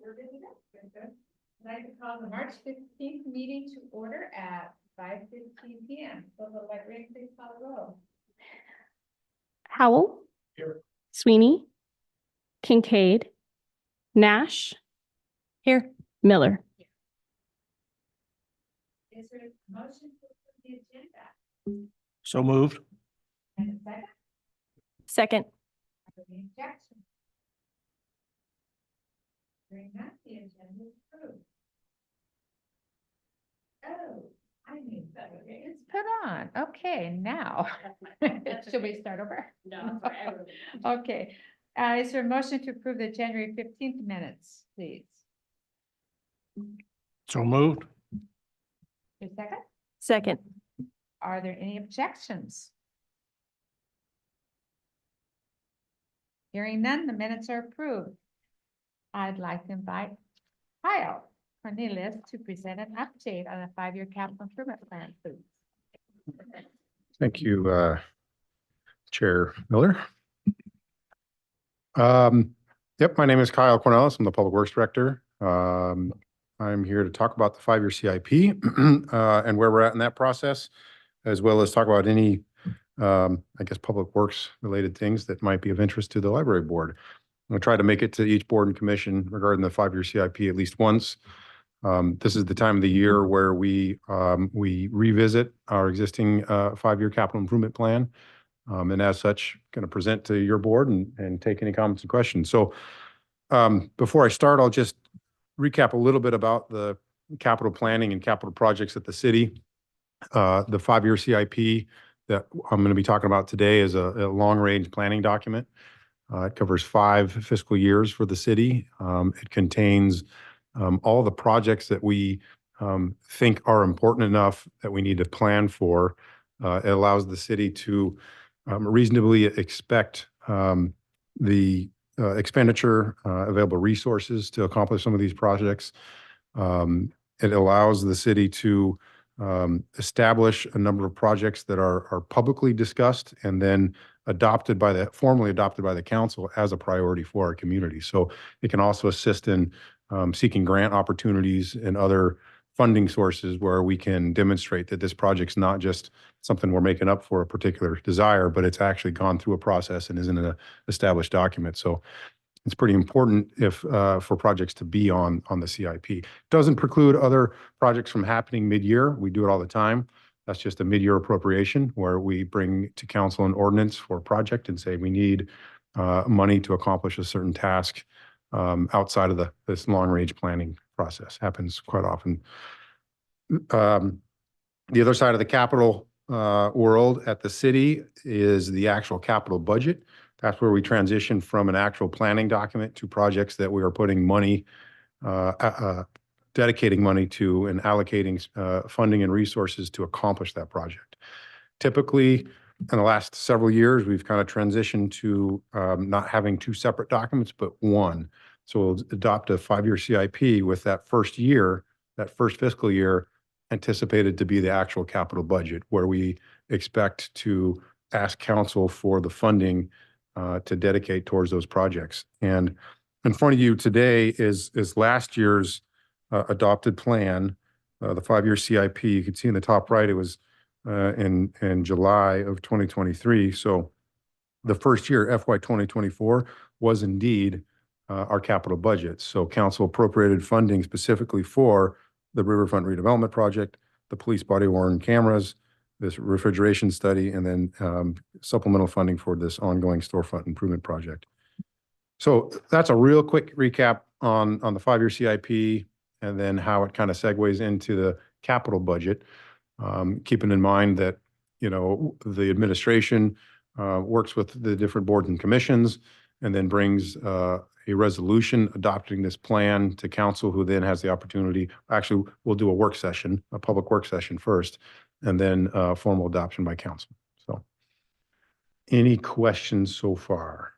We're good to go. Good. I'd like to call the March 15th meeting to order at 5:15 p.m. So the librarian, please call the roll. Howell. Here. Sweeney. Kincaid. Nash. Here. Miller. Is there a motion to approve the agenda? So moved. And a second? Second. Are there any objections? Hearing none, the agenda is approved. Oh, I need that. It's put on. Okay, now. Should we start over? No, for everyone. Okay. Is there a motion to approve the January 15th minutes, please? So moved. A second? Second. Are there any objections? Hearing none, the minutes are approved. I'd like to invite Kyle Kornelis to present an update on the 5-year capital improvement plan, please. Thank you, Chair Miller. Yep, my name is Kyle Kornelis. I'm the Public Works Director. I'm here to talk about the 5-year CIP and where we're at in that process, as well as talk about any, I guess, public works related things that might be of interest to the library board. I'm going to try to make it to each board and commission regarding the 5-year CIP at least once. This is the time of the year where we revisit our existing 5-year capital improvement plan. And as such, going to present to your board and take any comments and questions. So before I start, I'll just recap a little bit about the capital planning and capital projects at the city. The 5-year CIP that I'm going to be talking about today is a long-range planning document. It covers 5 fiscal years for the city. It contains all the projects that we think are important enough that we need to plan for. It allows the city to reasonably expect the expenditure, available resources to accomplish some of these projects. It allows the city to establish a number of projects that are publicly discussed and then formally adopted by the council as a priority for our community. So it can also assist in seeking grant opportunities and other funding sources where we can demonstrate that this project's not just something we're making up for a particular desire, but it's actually gone through a process and is in an established document. So it's pretty important for projects to be on the CIP. Doesn't preclude other projects from happening mid-year. We do it all the time. That's just a mid-year appropriation where we bring to council an ordinance for a project and say we need money to accomplish a certain task outside of this long-range planning process. Happens quite often. The other side of the capital world at the city is the actual capital budget. That's where we transition from an actual planning document to projects that we are putting money, dedicating money to and allocating funding and resources to accomplish that project. Typically, in the last several years, we've kind of transitioned to not having 2 separate documents, but one. So we'll adopt a 5-year CIP with that first fiscal year, anticipated to be the actual capital budget, where we expect to ask council for the funding to dedicate towards those projects. And in front of you today is last year's adopted plan, the 5-year CIP. You can see in the top right, it was in July of 2023. So the first year, FY 2024, was indeed our capital budget. So council appropriated funding specifically for the Riverfront redevelopment project, the police body worn cameras, this refrigeration study, and then supplemental funding for this ongoing storefront improvement project. So that's a real quick recap on the 5-year CIP and then how it kind of segues into the capital budget. Keeping in mind that, the administration works with the different boards and commissions and then brings a resolution adopting this plan to council, who then has the opportunity. Actually, we'll do a public work session first, and then formal adoption by council. So any questions so far?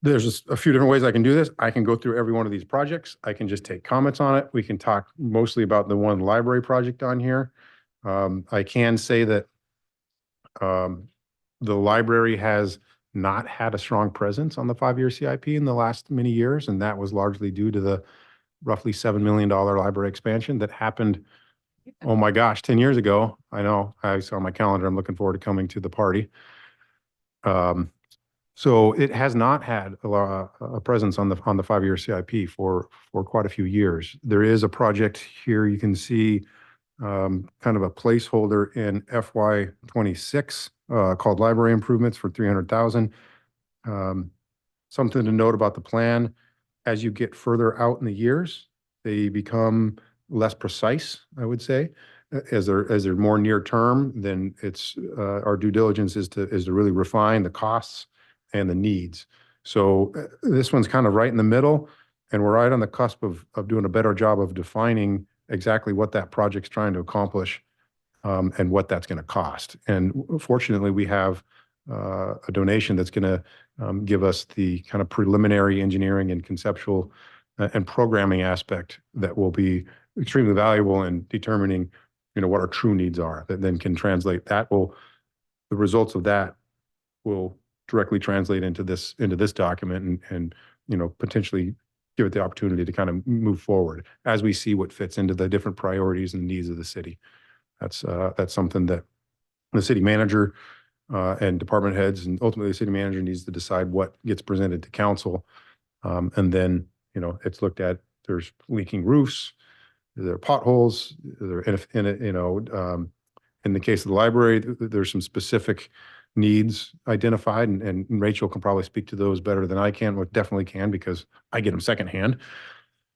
There's a few different ways I can do this. I can go through every one of these projects. I can just take comments on it. We can talk mostly about the one library project on here. I can say that the library has not had a strong presence on the 5-year CIP in the last many years, and that was largely due to the roughly $7 million library expansion that happened, oh my gosh, 10 years ago. I know, I saw my calendar. I'm looking forward to coming to the party. So it has not had a presence on the 5-year CIP for quite a few years. There is a project here you can see, kind of a placeholder in FY 26 called Library Improvements for 300,000. Something to note about the plan: as you get further out in the years, they become less precise, I would say. As they're more near term, then it's our due diligence is to really refine the costs and the needs. So this one's kind of right in the middle, and we're right on the cusp of doing a better job of defining exactly what that project's trying to accomplish, and what that's going to cost. And fortunately, we have a donation that's going to give us the kind of preliminary engineering and conceptual and programming aspect that will be extremely valuable in determining, what our true needs are, that then can translate. The results of that will directly translate into this document and potentially give it the opportunity to kind of move forward as we see what fits into the different priorities and needs of the city. That's something that the city manager and department heads, and ultimately the city manager, needs to decide what gets presented to council. And then, it's looked at. There's leaking roofs, there are potholes, in the case of the library, there's some specific needs identified, and Rachel can probably speak to those better than I can. Well, definitely can, because I get them secondhand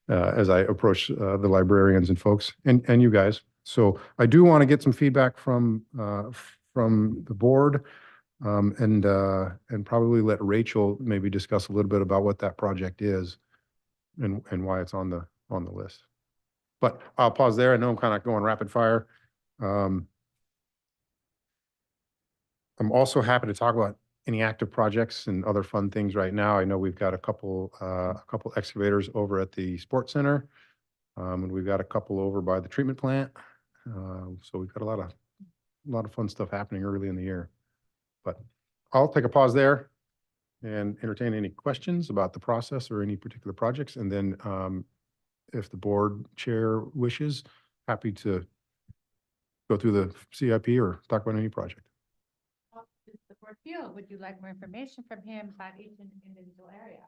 as I approach the librarians and folks and you guys. So I do want to get some feedback from the board, and probably let Rachel maybe discuss a little bit about what that project is and why it's on the list. But I'll pause there. I know I'm kind of going rapid fire. I'm also happy to talk about any active projects and other fun things right now. I know we've got a couple excavators over at the sports center, and we've got a couple over by the treatment plant. So we've got a lot of fun stuff happening early in the year. But I'll take a pause there and entertain any questions about the process or any particular projects, and then if the board chair wishes, happy to go through the CIP or talk about any project. How does the board feel? Would you like more information from him about each individual area?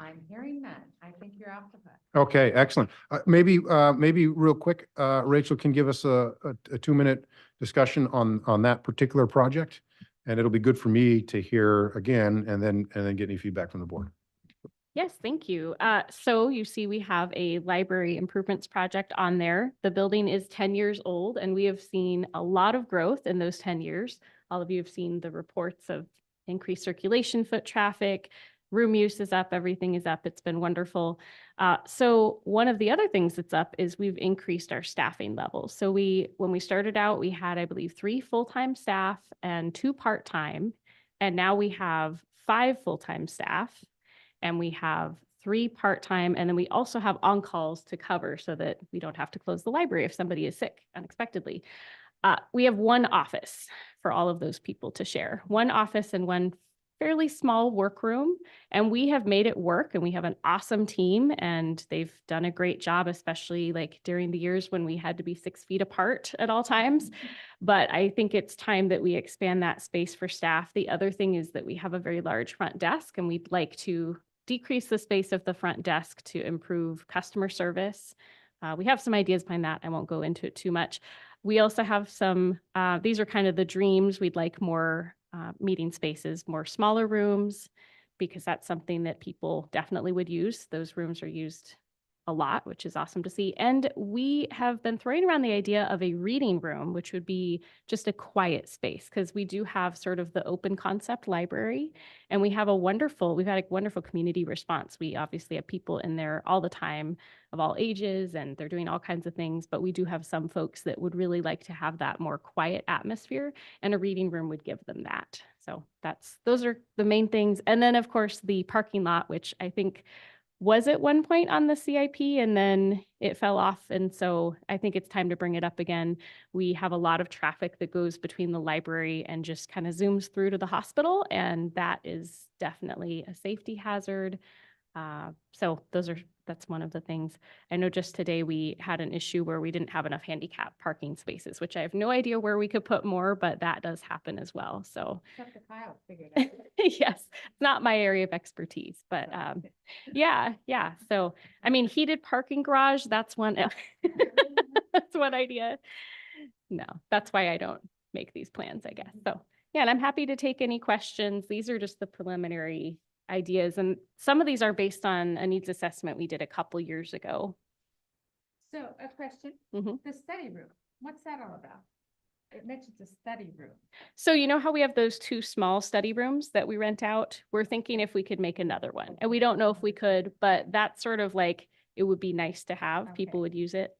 I'm hearing none. I think you're off the hook. Okay, excellent. Maybe real quick, Rachel can give us a 2-minute discussion on that particular project, and it'll be good for me to hear again, and then get any feedback from the board. Yes, thank you. So you see we have a library improvements project on there. The building is 10 years old, and we have seen a lot of growth in those 10 years. All of you have seen the reports of increased circulation, foot traffic, room use is up, everything is up. It's been wonderful. So one of the other things that's up is we've increased our staffing levels. So when we started out, we had, I believe, 3 full-time staff and 2 part-time. And now we have 5 full-time staff, and we have 3 part-time, and then we also have on-calls to cover so that we don't have to close the library if somebody is sick unexpectedly. We have 1 office for all of those people to share. 1 office and 1 fairly small workroom, and we have made it work, and we have an awesome team, and they've done a great job, especially like during the years when we had to be 6 feet apart at all times. But I think it's time that we expand that space for staff. The other thing is that we have a very large front desk, and we'd like to decrease the space of the front desk to improve customer service. We have some ideas behind that. I won't go into it too much. We also have some, these are kind of the dreams. We'd like more meeting spaces, more smaller rooms, because that's something that people definitely would use. Those rooms are used a lot, which is awesome to see. And we have been throwing around the idea of a reading room, which would be just a quiet space, because we do have sort of the open concept library, and we've had a wonderful community response. We obviously have people in there all the time of all ages, and they're doing all kinds of things, but we do have some folks that would really like to have that more quiet atmosphere, and a reading room would give them that. So those are the main things. And then of course the parking lot, which I think was at one point on the CIP and then it fell off. And so I think it's time to bring it up again. We have a lot of traffic that goes between the library and just kind of zooms through to the hospital. And that is definitely a safety hazard. So that's one of the things. I know just today we had an issue where we didn't have enough handicap parking spaces, which I have no idea where we could put more, but that does happen as well. So Except if Kyle figured it out. yes, it's not my area of expertise, but yeah. So, I mean, heated parking garage, that's one, that's one idea. No, that's why I don't make these plans, I guess. So, yeah, and I'm happy to take any questions. These are just the preliminary ideas. And some of these are based on a needs assessment we did a couple years ago. So a question, Mhm. the study room, what's that all about? It mentions a study room. So you know how we have those 2 small study rooms that we rent out? We're thinking if we could make another one. And we don't know if we could, but that's sort of like, it would be nice to have. People Okay. would use it.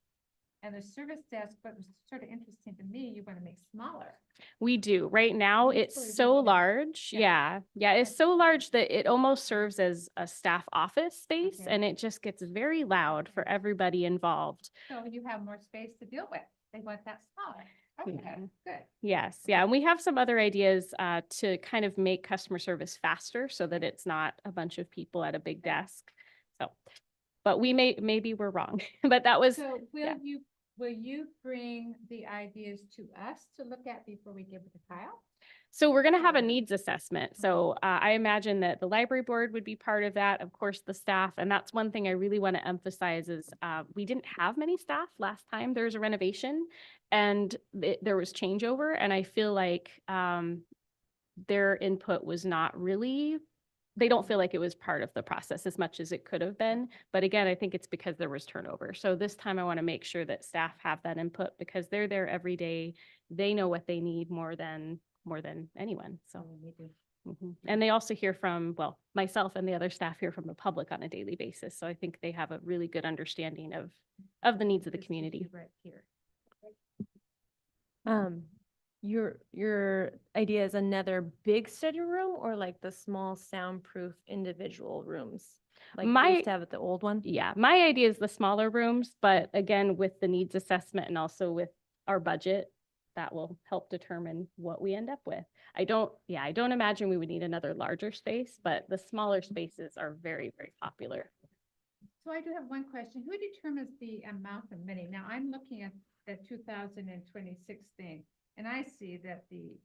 And the service desk, but it was sort of interesting to me, you want to make smaller. We do. Right now, Usually it's we so wanna- large. Yeah. Yeah. It's so large that it almost serves as a staff office space Okay. and it just gets very loud for everybody involved. So you have more space to deal with. They want that smaller. Okay, Yeah. good. Yes. Yeah. And we have some other ideas to kind of make customer service faster so that it's not a bunch of people at a big desk. So, but maybe we're wrong, but that was, So yeah. will you bring the ideas to us to look at before we give it to Kyle? So we're going to have a needs assessment. So I imagine that the library board would be part of that, of course, the staff. And that's one thing I really want to emphasize is we didn't have many staff last time there was a renovation and there was changeover. And I feel like their input was not really, they don't feel like it was part of the process as much as it could have been. But again, I think it's because there was turnover. So this time I want to make sure that staff have that input because they're there every day. They know what they need more than anyone. So, and they also hear from, well, myself and the other staff hear from the public on a daily basis. So I think they have a really good understanding of the needs of the This is community. Right here. Your idea is another big study room or like the small soundproof individual rooms? Like we used to have at the old one? Yeah, my idea is the smaller rooms, but again, with the needs assessment and also with our budget, that will help determine what we end up with. I don't imagine we would need another larger space, but the smaller spaces are very, very popular. So I do have one question. Who determines the amount of money? Now I'm looking at the 2026 thing and I see that the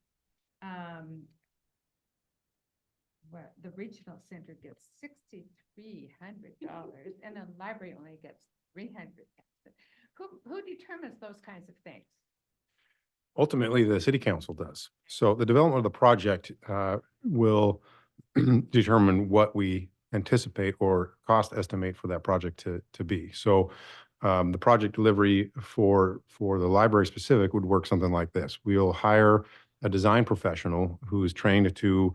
regional center gets $6,300 and the library only gets $300. Who determines those kinds of things? Ultimately, the city council does. So the development of the project will determine what we anticipate or cost estimate for that project to be. So the project delivery for the library specific would work something like this. We'll hire a design professional who is trained to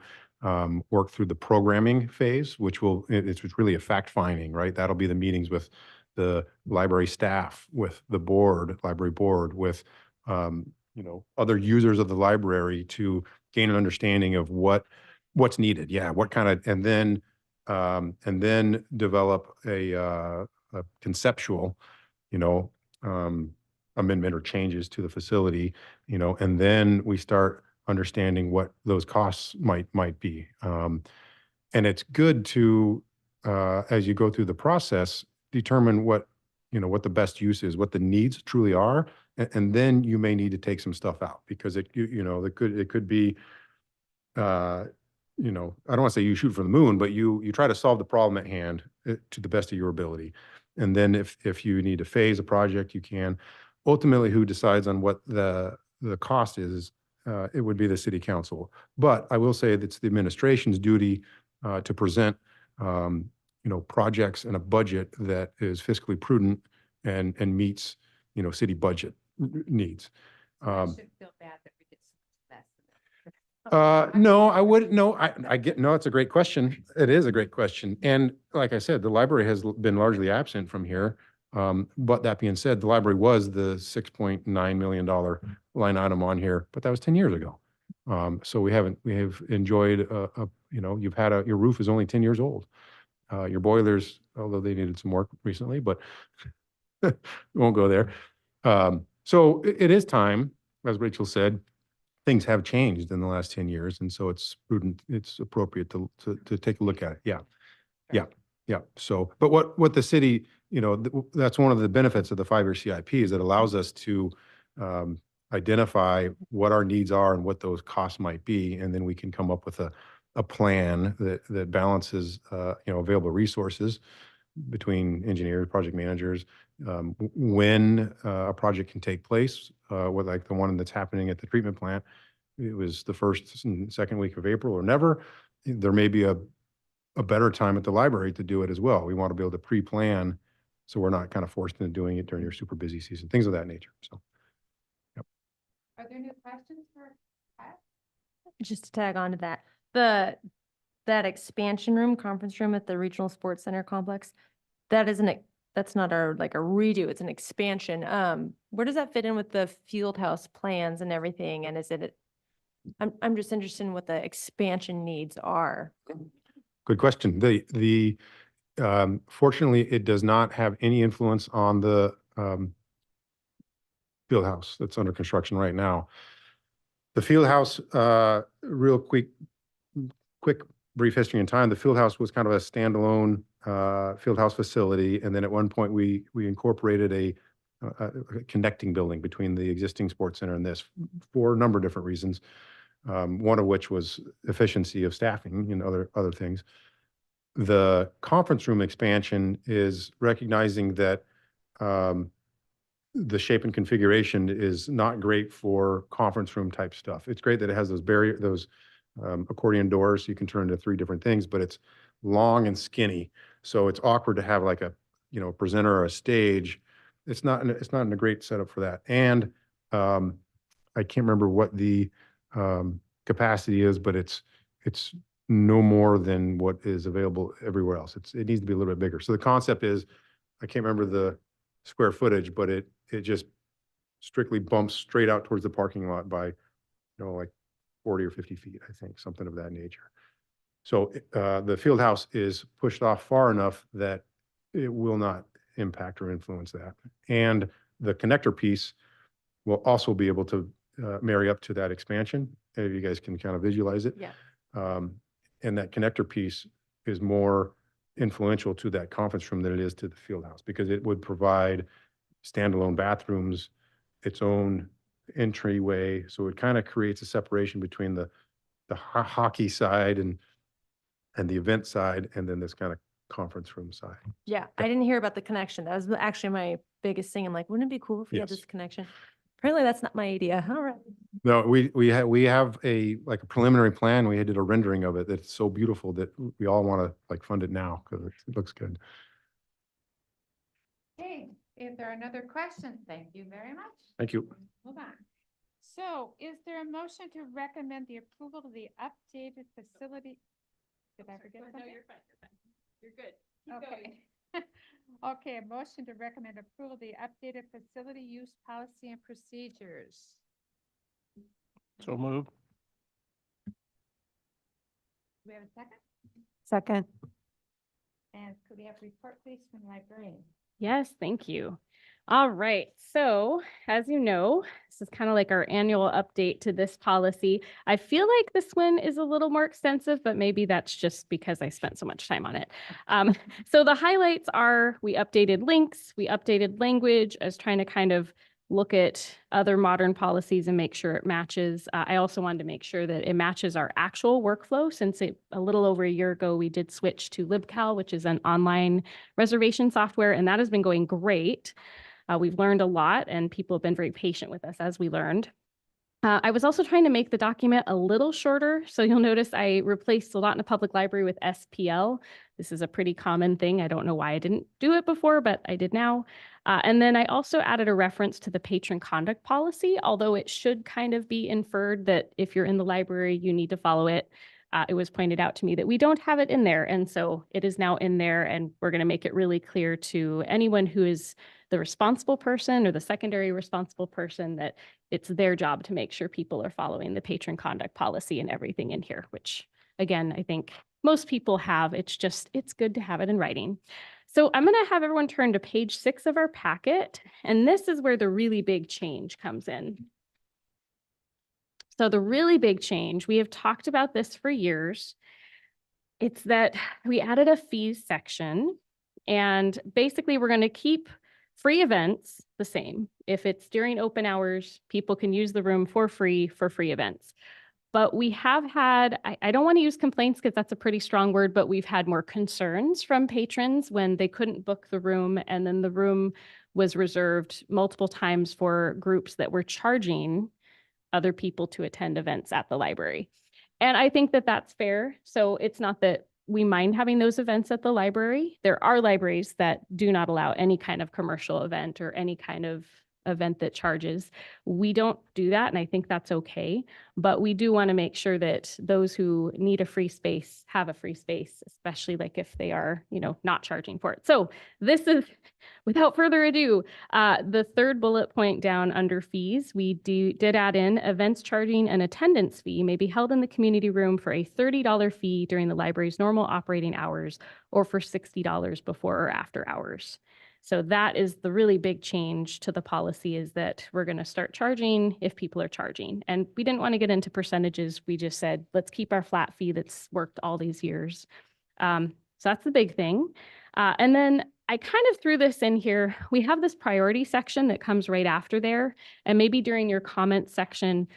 work through the programming phase, which it's really a fact finding, right? That'll be the meetings with the library staff, with the library board, with other users of the library to gain an understanding of what's needed. Yeah, what kind of, and then develop a conceptual, amendment or changes to the facility, and then we start understanding what those costs might be. And it's good to, as you go through the process, determine what the best use is, what the needs truly are, and then you may need to take some stuff out because it could be, I don't want to say you shoot for the moon, but you try to solve the problem at hand to the best of your ability. And then if you need to phase a project, you can. Ultimately, who decides on what the cost is, it would be the city council. But I will say that it's the administration's duty to present, projects and a budget that is fiscally prudent and meets, city budget needs. So I shouldn't feel bad that we get so much less. No, I wouldn't. No, I get, no, it's a great question. It is a great question. And like I said, the library has been largely absent from here. But that being said, the library was the $6.9 million line item on here, but that was 10 years ago. So we have enjoyed, your roof is only 10 years old. Your boilers, although they needed some work recently, but won't go there. So it is time, as Rachel said, things have changed in the last 10 years. And so it's prudent, it's appropriate to take a look at it. Yeah. Yeah. Yeah. So, but what the city, that's one of the benefits of the 5-year CIP is it allows us to identify what our needs are and what those costs might be. And then we can come up with a plan that balances, available resources between engineers, project managers, when a project can take place, with like the one that's happening at the treatment plant. It was the first and second week of April or never. There may be a better time at the library to do it as well. We want to be able to pre-plan so we're not kind of forced into doing it during your super busy season, things of that nature. So, yep. Are there any questions for Kyle? Just to tag on to that, that expansion room, conference room at the Regional Sports Center complex, that's not like a redo, it's an expansion. Where does that fit in with the field house plans and everything? And I'm just interested in what the expansion needs are. Good question. Fortunately, it does not have any influence on the field house that's under construction right now. The field house, real quick brief history in time, the field house was kind of a standalone field house facility. And then at one point we incorporated a connecting building between the existing sports center and this for a number of different reasons. One of which was efficiency of staffing and other things. The conference room expansion is recognizing that the shape and configuration is not great for conference room type stuff. It's great that it has those accordion doors, so you can turn into 3 different things, but it's long and skinny. So it's awkward to have like a, presenter or a stage. It's not in a great setup for that. And I can't remember what the capacity is, but it's no more than what is available everywhere else. It needs to be a little bit bigger. So the concept is, I can't remember the square footage, but it just strictly bumps straight out towards the parking lot by, like 40 or 50 feet, I think, something of that nature. So the field house is pushed off far enough that it will not impact or influence that. And the connector piece will also be able to marry up to that expansion. If you guys can kind of visualize it. Yeah. And that connector piece is more influential to that conference room than it is to the field house, because it would provide standalone bathrooms, its own entryway. So it kind of creates a separation between the hockey side and the event side, and then this kind of conference room side. Yeah, I didn't hear about the connection. That was actually my biggest thing. I'm like, wouldn't it be cool if we had Yes. this connection? Apparently that's not my idea. All right. No, we have a preliminary plan. We did a rendering of it that's so beautiful that we all want to fund it now because it looks good. Okay, if there are no other questions, thank you very much. Thank you. Move on. So is there a motion to recommend the approval of the updated facility? Did I forget something? No, you're fine. You're good. Okay. Okay, a motion to recommend approval of the updated facility use policy and procedures. So moved. Do we have a second? Second. And could we have a report, please, from the librarian? Yes, thank you. All right. So as you know, this is kind of like our annual update to this policy. I feel like this one is a little more extensive, but maybe that's just because I spent so much time on it. So the highlights are we updated links, we updated language. I was trying to kind of look at other modern policies and make sure it matches. I also wanted to make sure that it matches our actual workflow, since a little over a year ago, we did switch to LibCal, which is an online reservation software, and that has been going great. We've learned a lot, and people have been very patient with us as we learned. I was also trying to make the document a little shorter. So you'll notice I replaced Soldotna Public Library with SPL. This is a pretty common thing. I don't know why I didn't do it before, but I did now. And then I also added a reference to the patron conduct policy, although it should kind of be inferred that if you're in the library, you need to follow it. It was pointed out to me that we don't have it in there. And so it is now in there, and we're going to make it really clear to anyone who is the responsible person or the secondary responsible person that it's their job to make sure people are following the patron conduct policy and everything in here, which again, I think most people have. It's good to have it in writing. So I'm going to have everyone turn to page 6 of our packet, and this is where the really big change comes in. So the really big change, we have talked about this for years. It's that we added a fees section, and basically we're going to keep free events the same. If it's during open hours, people can use the room for free events. But we have had, I don't want to use complaints because that's a pretty strong word, but we've had more concerns from patrons when they couldn't book the room, and then the room was reserved multiple times for groups that were charging other people to attend events at the library. And I think that that's fair. So it's not that we mind having those events at the library. There are libraries that do not allow any kind of commercial event or any kind of event that charges. We don't do that, and I think that's okay. But we do want to make sure that those who need a free space have a free space, especially like if they are, not charging for it. So this is, without further ado, the third bullet point down under fees. We did add in events charging an attendance fee may be held in the community room for a $30 fee during the library's normal operating hours or for $60 before or after hours. So that is the really big change to the policy, is that we're going to start charging if people are charging. And we didn't want to get into percentages. We just said, let's keep our flat fee that's worked all these years. So that's the big thing. And then I kind of threw this in here. We have this priority section that comes right after there. And maybe during your comment section,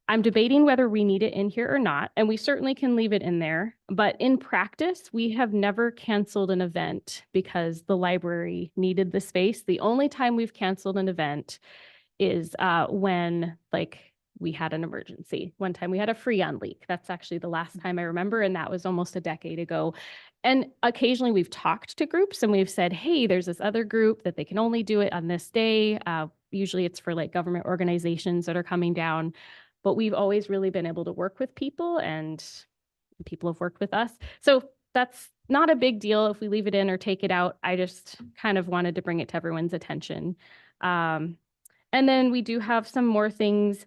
I'm debating whether we need it in here or not, and we certainly can leave it in there. But in practice, we have never canceled an event because the library needed the space. The only time we've canceled an event is when we had an emergency. One time we had a Freon leak. That's actually the last time I remember, and that was almost a decade ago. And occasionally we've talked to groups and we've said, hey, there's this other group that they can only do it on this day. Usually it's for government organizations that are coming down. But we've always really been able to work with people, and people have worked with us. So that's not a big deal if we leave it in or take it out. I just kind of wanted to bring it to everyone's attention. And then we do have some more things.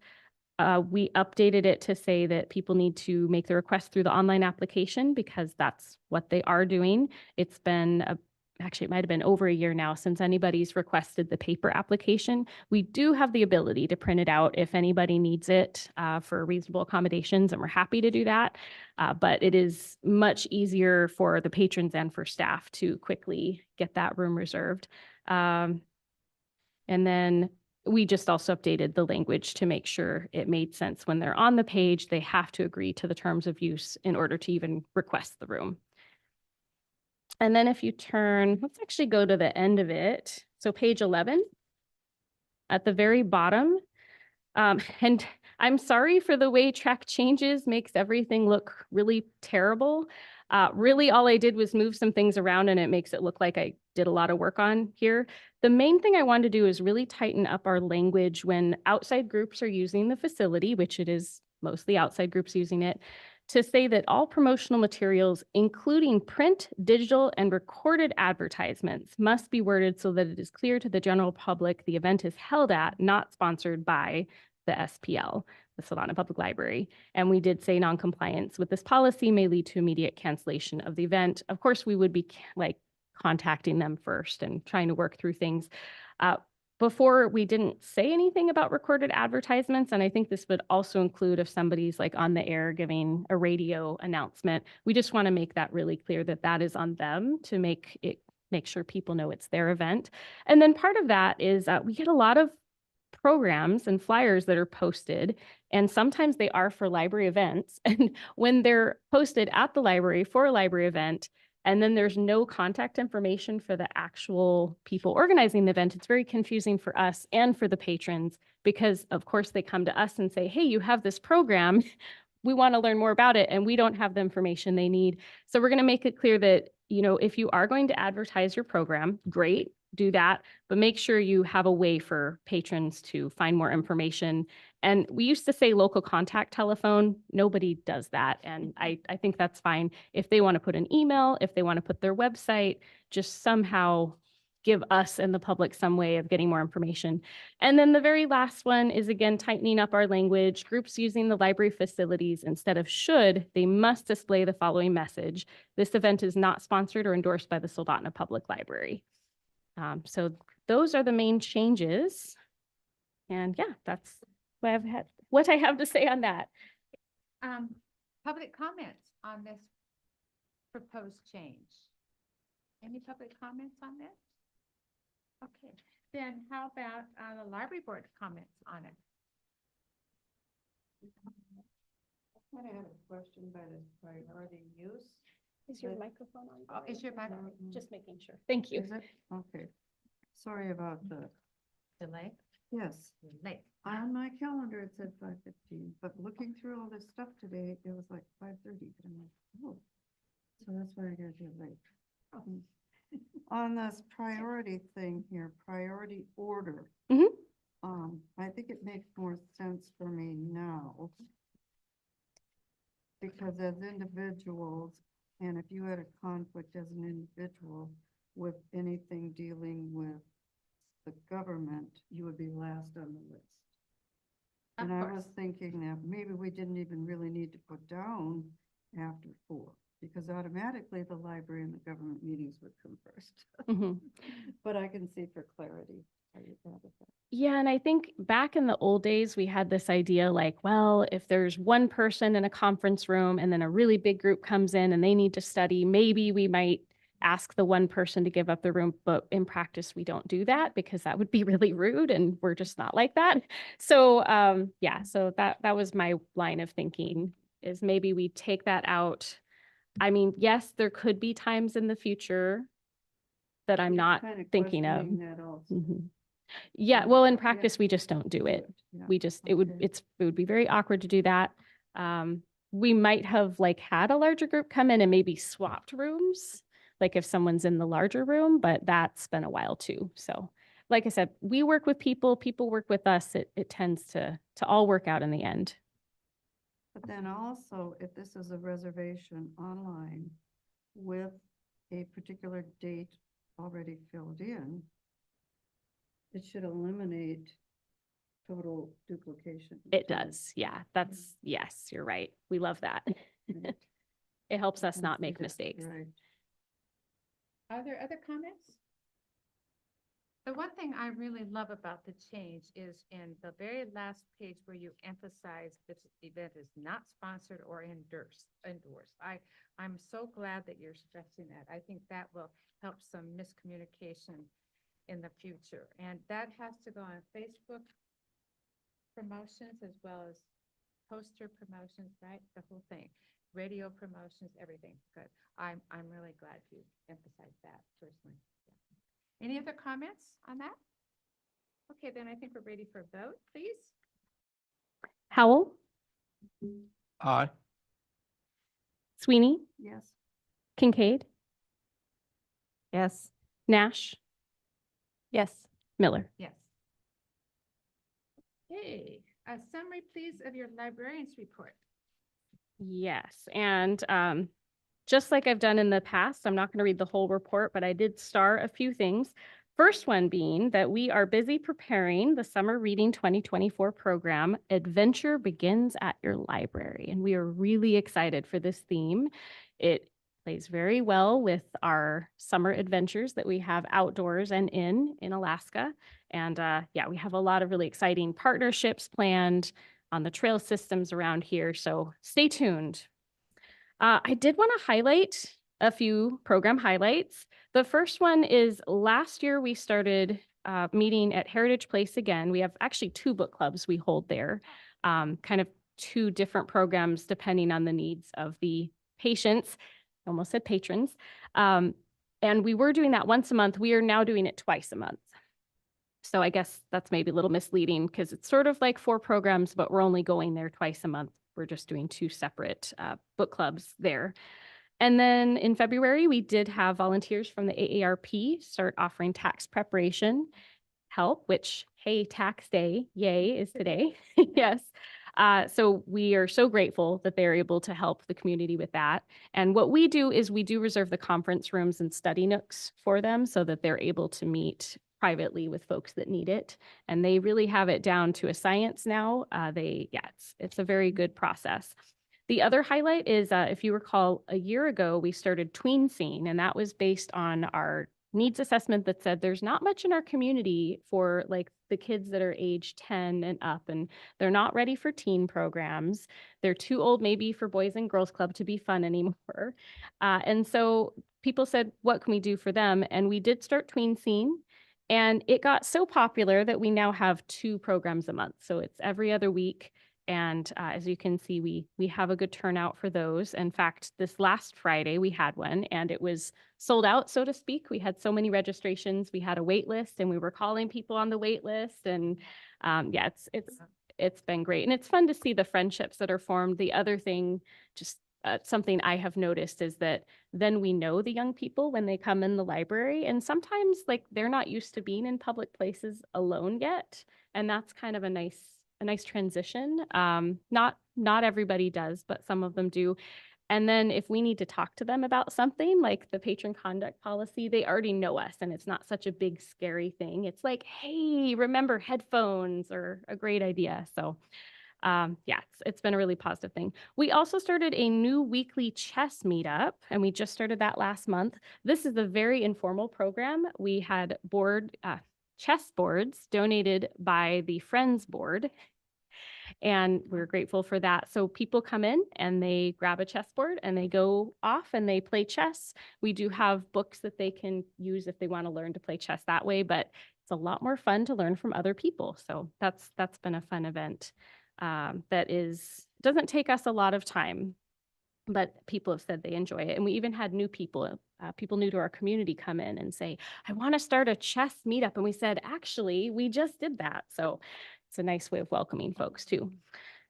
We updated it to say that people need to make the request through the online application because that's what they are doing. It's been actually, it might have been over a year now since anybody's requested the paper application. We do have the ability to print it out if anybody needs it for reasonable accommodations, and we're happy to do that. But it is much easier for the patrons and for staff to quickly get that room reserved. And then we just also updated the language to make sure it made sense. When they're on the page, they have to agree to the terms of use in order to even request the room. And then if you turn, let's actually go to the end of it. So page 11, at the very bottom. And I'm sorry for the way track changes makes everything look really terrible. Really, all I did was move some things around and it makes it look like I did a lot of work on here. The main thing I wanted to do is really tighten up our language when outside groups are using the facility, which it is mostly outside groups using it, to say that all promotional materials, including print, digital, and recorded advertisements, must be worded so that it is clear to the general public the event is held at, not sponsored by the SPL, the Soldotna Public Library. And we did say noncompliance with this policy may lead to immediate cancellation of the event. Of course, we would be contacting them first and trying to work through things. Before, we didn't say anything about recorded advertisements, and I think this would also include if somebody's on the air giving a radio announcement. We just want to make that really clear that that is on them to make sure people know it's their event. And then part of that is we get a lot of programs and flyers that are posted, and sometimes they are for library events. And when they're posted at the library for a library event, and then there's no contact information for the actual people organizing the event, it's very confusing for us and for the patrons because, of course, they come to us and say, hey, you have this program. We want to learn more about it, and we don't have the information they need. So we're going to make it clear that, if you are going to advertise your program, great, do that, but make sure you have a way for patrons to find more information. And we used to say local contact telephone. Nobody does that. And I think that's fine. If they want to put an email, if they want to put their website, just somehow give us and the public some way of getting more information. And then the very last one is again, tightening up our language. Groups using the library facilities instead of should, they must display the following message. This event is not sponsored or endorsed by the Soldotna Public Library. So those are the main changes. And yeah, that's what I have to say on that. Public comments on this proposed change? Any public comments on this? Okay, then how about the library board comments on it? I kind of have a question about the priority use. Is your But- microphone on? Oh, is your microphone Just making sure. Thank you. Is it? Okay. Sorry about the, delay? yes, Late. on my calendar it said 5:15, but looking through all this stuff today, it was like 5:30. And I'm like, oh, so that's why I gotta do it late. On this priority thing here, priority order. Mhm. I think it makes more sense for me now. Because as individuals, and if you had a conflict as an individual with anything dealing with the government, you would be last on the list. Of And I course. was thinking that maybe we didn't even really need to put down after 4, because automatically the library and the government meetings would come first. Mhm. But I can see for clarity. how you thought of that. Yeah, and I think back in the old days, we had this idea like, well, if there's one person in a conference room and then a really big group comes in and they need to study, maybe we might ask the one person to give up the room. But in practice, we don't do that because that would be really rude and we're just not like that. So yeah, so that was my line of thinking, is maybe we take that out. I mean, yes, there could be times in the future that I'm not Kinda thinking of. questioning that also. Mhm. Yeah, well, in practice, we just don't do it. Yeah. We just, it Okay. would be very awkward to do that. We might have like had a larger group come in and maybe swapped rooms, like if someone's in the larger room, but that's been a while too. So like I said, we work with people, people work with us. It tends to all work out in the end. But then also, if this is a reservation online with a particular date already filled in, it should eliminate total duplication. It does. Yeah, that's, yes, you're right. We love that. Right. It helps I us can not see make that, mistakes. Right. Are there other comments? The one thing I really love about the change is in the very last page where you emphasize this event is not sponsored or endorsed. I'm so glad that you're stressing that. I think that will help some miscommunication in the future. And that has to go on Facebook promotions as well as poster promotions, right? The whole thing, radio promotions, everything. Good. I'm really glad you emphasized that personally. Yeah. Any other comments on that? Okay, then I think we're ready for a vote, please. Howell, Aye. Sweeney, Yes. Kincaid, Yes. Nash, Yes. Miller. Yes. Okay, a summary, please, of your librarian's report. Yes, and just like I've done in the past, I'm not going to read the whole report, but I did star a few things. First one being that we are busy preparing the Summer Reading 2024 program, Adventure Begins at Your Library, and we are really excited for this theme. It plays very well with our summer adventures that we have outdoors and in Alaska. And yeah, we have a lot of really exciting partnerships planned on the trail systems around here, so stay tuned. I did want to highlight a few program highlights. The first one is last year we started meeting at Heritage Place again. We have actually 2 book clubs we hold there, kind of 2 different programs depending on the needs of the patients. I almost said patrons. And we were doing that once a month. We are now doing it twice a month. So I guess that's maybe a little misleading because it's sort of like 4 programs, but we're only going there twice a month. We're just doing 2 separate book clubs there. And then in February, we did have volunteers from the AARP start offering tax preparation help, which, hey, tax day, yay, is today. Yes. So we are so grateful that they're able to help the community with that. And what we do is we do reserve the conference rooms and study nooks for them so that they're able to meet privately with folks that need it. And they really have it down to a science now. It's a very good process. The other highlight is, if you recall, a year ago, we started Tween Scene, and that was based on our needs assessment that said there's not much in our community for like the kids that are age 10 and up, and they're not ready for teen programs. They're too old maybe for Boys and Girls Club to be fun anymore. And so people said, what can we do for them? And we did start Tween Scene. And it got so popular that we now have 2 programs a month. So it's every other week. And as you can see, we have a good turnout for those. In fact, this last Friday we had one and it was sold out, so to speak. We had so many registrations. We had a wait list and we were calling people on the wait list. And it's been great. And it's fun to see the friendships that are formed. The other thing, just something I have noticed is that then we know the young people when they come in the library. And sometimes like they're not used to being in public places alone yet. And that's kind of a nice transition. Not everybody does, but some of them do. And then if we need to talk to them about something like the patron conduct policy, they already know us and it's not such a big, scary thing. It's like, hey, remember headphones, or a great idea. So it's been a really positive thing. We also started a new weekly chess meetup, and we just started that last month. This is a very informal program. We had chess boards donated by the Friends Board, and we're grateful for that. So people come in and they grab a chessboard and they go off and they play chess. We do have books that they can use if they want to learn to play chess that way, but it's a lot more fun to learn from other people. So that's been a fun event. Doesn't take us a lot of time, but people have said they enjoy it. And we even had new people new to our community come in and say, I want to start a chess meetup. And we said, actually, we just did that. So it's a nice way of welcoming folks too.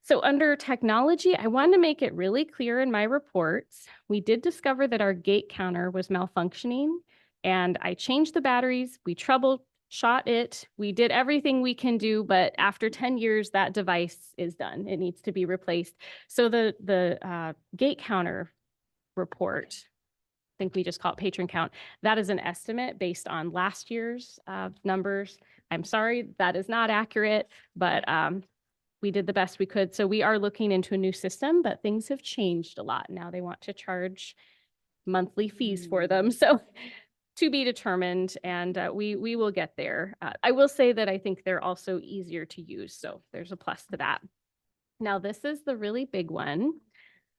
So under technology, I wanted to make it really clear in my reports. We did discover that our gate counter was malfunctioning, and I changed the batteries. We troubleshot it. We did everything we can do, but after 10 years, that device is done. It needs to be replaced. So the gate counter report, I think we just call it patron count, that is an estimate based on last year's numbers. I'm sorry, that is not accurate, but we did the best we could. So we are looking into a new system, but things have changed a lot. Now they want to charge monthly fees for them. So to be determined, and we will get there. I will say that I think they're also easier to use. So there's a plus to that. Now this is the really big one.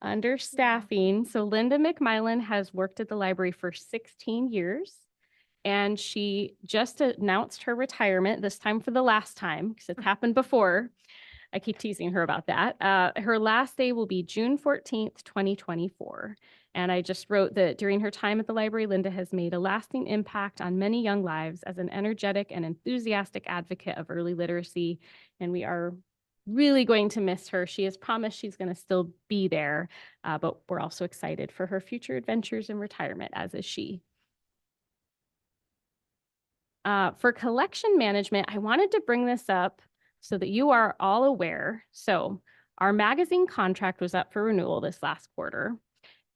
Under staffing, so Linda McMillan has worked at the library for 16 years, and she just announced her retirement, this time for the last time, because it's happened before. I keep teasing her about that. Her last day will be June 14th, 2024. And I just wrote that during her time at the library, Linda has made a lasting impact on many young lives as an energetic and enthusiastic advocate of early literacy, and we are really going to miss her. She has promised she's going to still be there, but we're also excited for her future adventures in retirement, as is she. For collection management, I wanted to bring this up so that you are all aware. So our magazine contract was up for renewal this last quarter,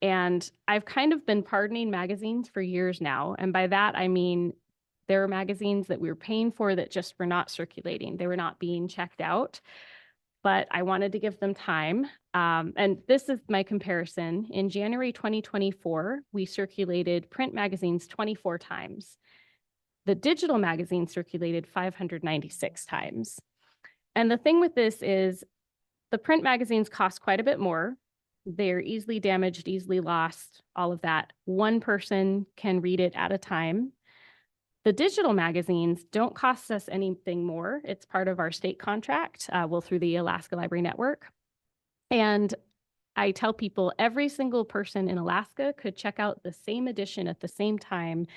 and I've kind of been pardoning magazines for years now. And by that, I mean, there are magazines that we were paying for that just were not circulating. They were not being checked out. But I wanted to give them time. And this is my comparison. In January 2024, we circulated print magazines 24 times. The digital magazine circulated 596 times. And the thing with this is the print magazines cost quite a bit more. They're easily damaged, easily lost, all of that. One person can read it at a time. The digital magazines don't cost us anything more. It's part of our state contract, through the Alaska Library Network. And I tell people every single person in Alaska could check out the same edition at the same time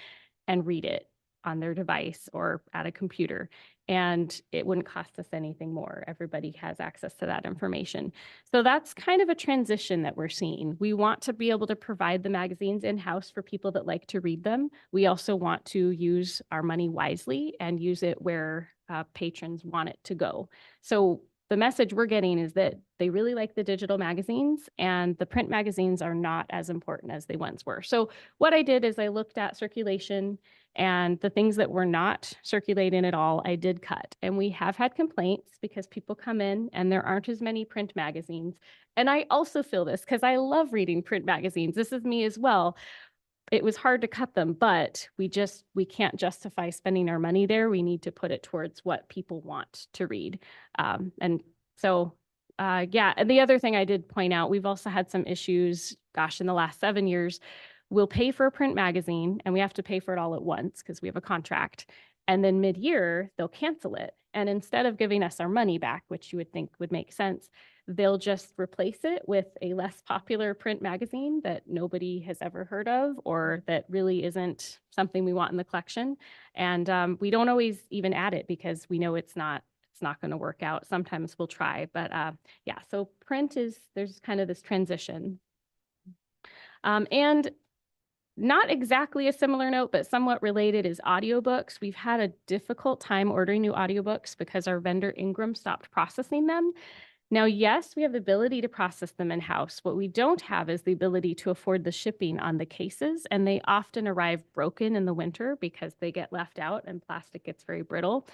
and read it on their device or at a computer, and it wouldn't cost us anything more. Everybody has access to that information. So that's kind of a transition that we're seeing. We want to be able to provide the magazines in-house for people that like to read them. We also want to use our money wisely and use it where patrons want it to go. So the message we're getting is that they really like the digital magazines, and the print magazines are not as important as they once were. So what I did is I looked at circulation, and the things that were not circulating at all, I did cut. And we have had complaints because people come in and there aren't as many print magazines. And I also feel this because I love reading print magazines. This is me as well. It was hard to cut them, but we can't justify spending our money there. We need to put it towards what people want to read. And so, yeah. And the other thing I did point out, we've also had some issues, gosh, in the last 7 years. We'll pay for a print magazine and we have to pay for it all at once because we have a contract. And then mid-year, they'll cancel it. And instead of giving us our money back, which you would think would make sense, they'll just replace it with a less popular print magazine that nobody has ever heard of, or that really isn't something we want in the collection. And we don't always even add it because we know it's not going to work out. Sometimes we'll try, but yeah, so print there's kind of this transition. And not exactly a similar note, but somewhat related is audiobooks. We've had a difficult time ordering new audiobooks because our vendor Ingram stopped processing them. Now, yes, we have the ability to process them in-house. What we don't have is the ability to afford the shipping on the cases, and they often arrive broken in the winter because they get left out and plastic gets very brittle.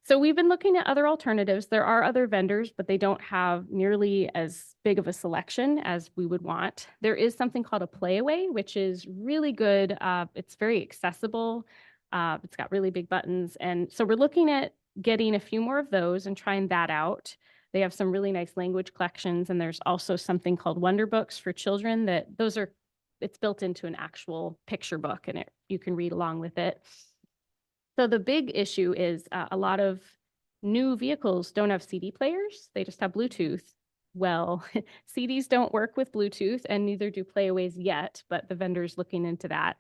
So we've been looking at other alternatives. There are other vendors, but they don't have nearly as big of a selection as we would want. There is something called a Playaway, which is really good. It's very accessible. It's got really big buttons. And so we're looking at getting a few more of those and trying that out. They have some really nice language collections. And there's also something called Wonder Books for children it's built into an actual picture book, and you can read along with it. So the big issue is a lot of new vehicles don't have CD players. They just have Bluetooth. Well, CDs don't work with Bluetooth, and neither do Playaways yet, but the vendor's looking into that.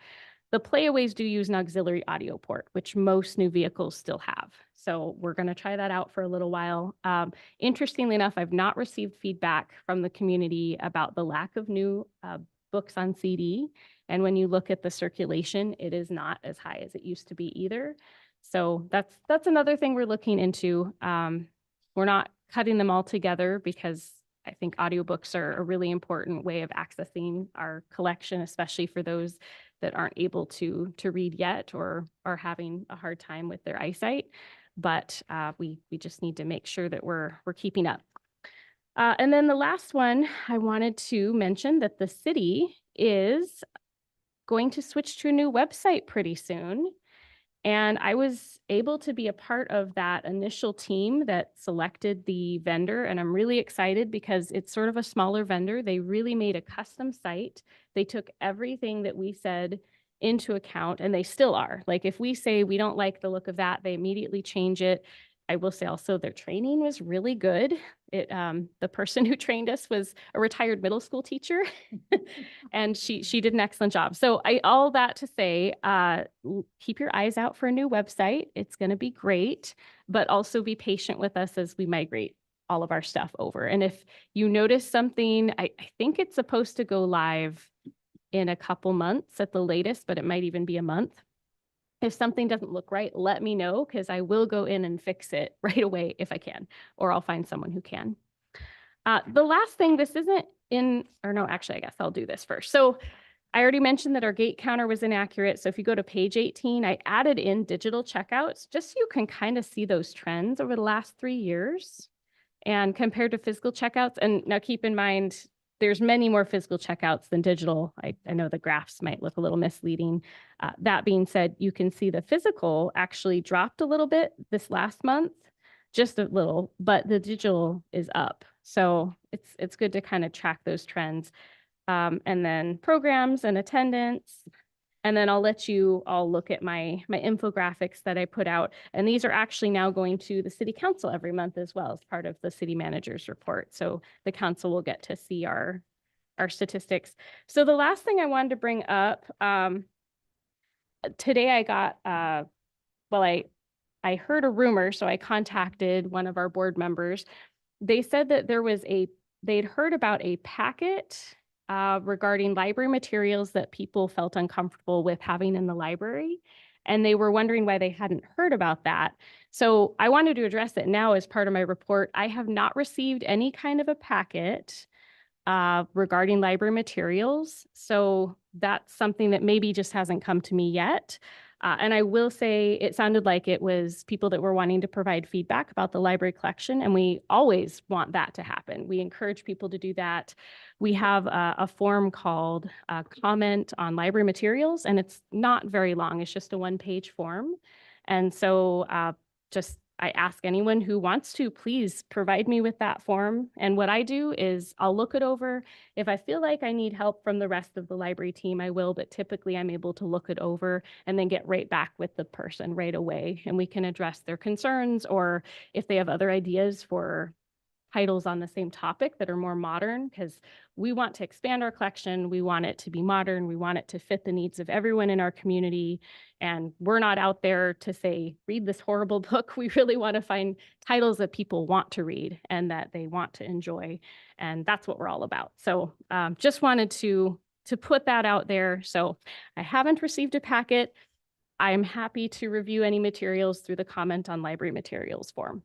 The Playaways do use an auxiliary audio port, which most new vehicles still have. So we're going to try that out for a little while. Interestingly enough, I've not received feedback from the community about the lack of new books on CD. And when you look at the circulation, it is not as high as it used to be either. So that's another thing we're looking into. We're not cutting them all together because I think audiobooks are a really important way of accessing our collection, especially for those that aren't able to read yet or are having a hard time with their eyesight. But we just need to make sure that we're keeping up. And then the last one, I wanted to mention that the city is going to switch to a new website pretty soon. And I was able to be a part of that initial team that selected the vendor. And I'm really excited because it's sort of a smaller vendor. They really made a custom site. They took everything that we said into account, and they still are. Like if we say we don't like the look of that, they immediately change it. I will say also their training was really good. The person who trained us was a retired middle school teacher and she did an excellent job. So all that to say, keep your eyes out for a new website. It's going to be great, but also be patient with us as we migrate all of our stuff over. And if you notice something, I think it's supposed to go live in a couple months at the latest, but it might even be a month. If something doesn't look right, let me know because I will go in and fix it right away if I can, or I'll find someone who can. The last thing, this isn't actually, I guess I'll do this first. So I already mentioned that our gate counter was inaccurate. So if you go to page 18, I added in digital checkouts just so you can kind of see those trends over the last 3 years and compared to physical checkouts. And now keep in mind, there's many more physical checkouts than digital. I know the graphs might look a little misleading. That being said, you can see the physical actually dropped a little bit this last month, just a little, but the digital is up. So it's good to kind of track those trends. And then programs and attendance. And then I'll let you all look at my infographics that I put out. And these are actually now going to the city council every month as well as part of the city manager's report. So the council will get to see our statistics. So the last thing I wanted to bring up, today I got, I heard a rumor, so I contacted one of our board members. They said that they'd heard about a packet regarding library materials that people felt uncomfortable with having in the library. and they were wondering why they hadn't heard about that. So I wanted to address it now as part of my report. I have not received any kind of a packet regarding library materials. So that's something that maybe just hasn't come to me yet. And I will say it sounded like it was people that were wanting to provide feedback about the library collection, and we always want that to happen. We encourage people to do that. We have a form called Comment on Library Materials, and it's not very long. It's just a one-page form. And so I ask anyone who wants to, please provide me with that form. And what I do is I'll look it over. If I feel like I need help from the rest of the library team, I will, but typically I'm able to look it over and then get right back with the person right away. And we can address their concerns, or if they have other ideas for titles on the same topic that are more modern, because we want to expand our collection. We want it to be modern. We want it to fit the needs of everyone in our community. And we're not out there to say, read this horrible book. We really want to find titles that people want to read and that they want to enjoy. And that's what we're all about. So just wanted to put that out there. So I haven't received a packet. I'm happy to review any materials through the Comment on Library Materials form.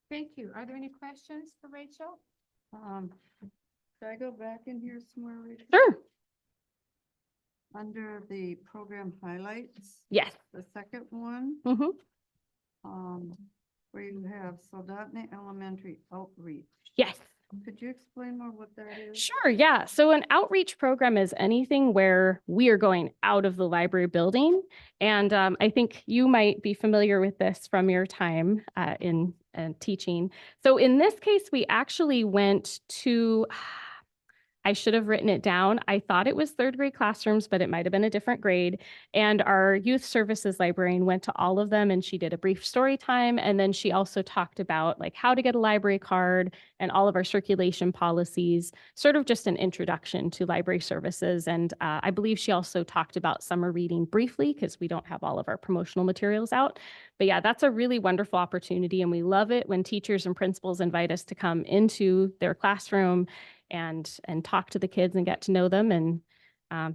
Thank you. Are there any questions for Rachel? Should I go back in here somewhere, Rachel? Sure. Under the program highlights, Yes. the second one, Mm-hmm. where you have Soldotna Elementary Outreach. Yes. Could you explain more what that is? Sure, yeah. So an outreach program is anything where we are going out of the library building. And I think you might be familiar with this from your time in teaching. So in this case, we actually went to, I should have written it down. I thought it was third grade classrooms, but it might have been a different grade. And our youth services librarian went to all of them, and she did a brief story time. And then she also talked about like how to get a library card and all of our circulation policies, sort of just an introduction to library services. And I believe she also talked about summer reading briefly, because we don't have all of our promotional materials out. But yeah, that's a really wonderful opportunity. And we love it when teachers and principals invite us to come into their classroom and talk to the kids and get to know them, and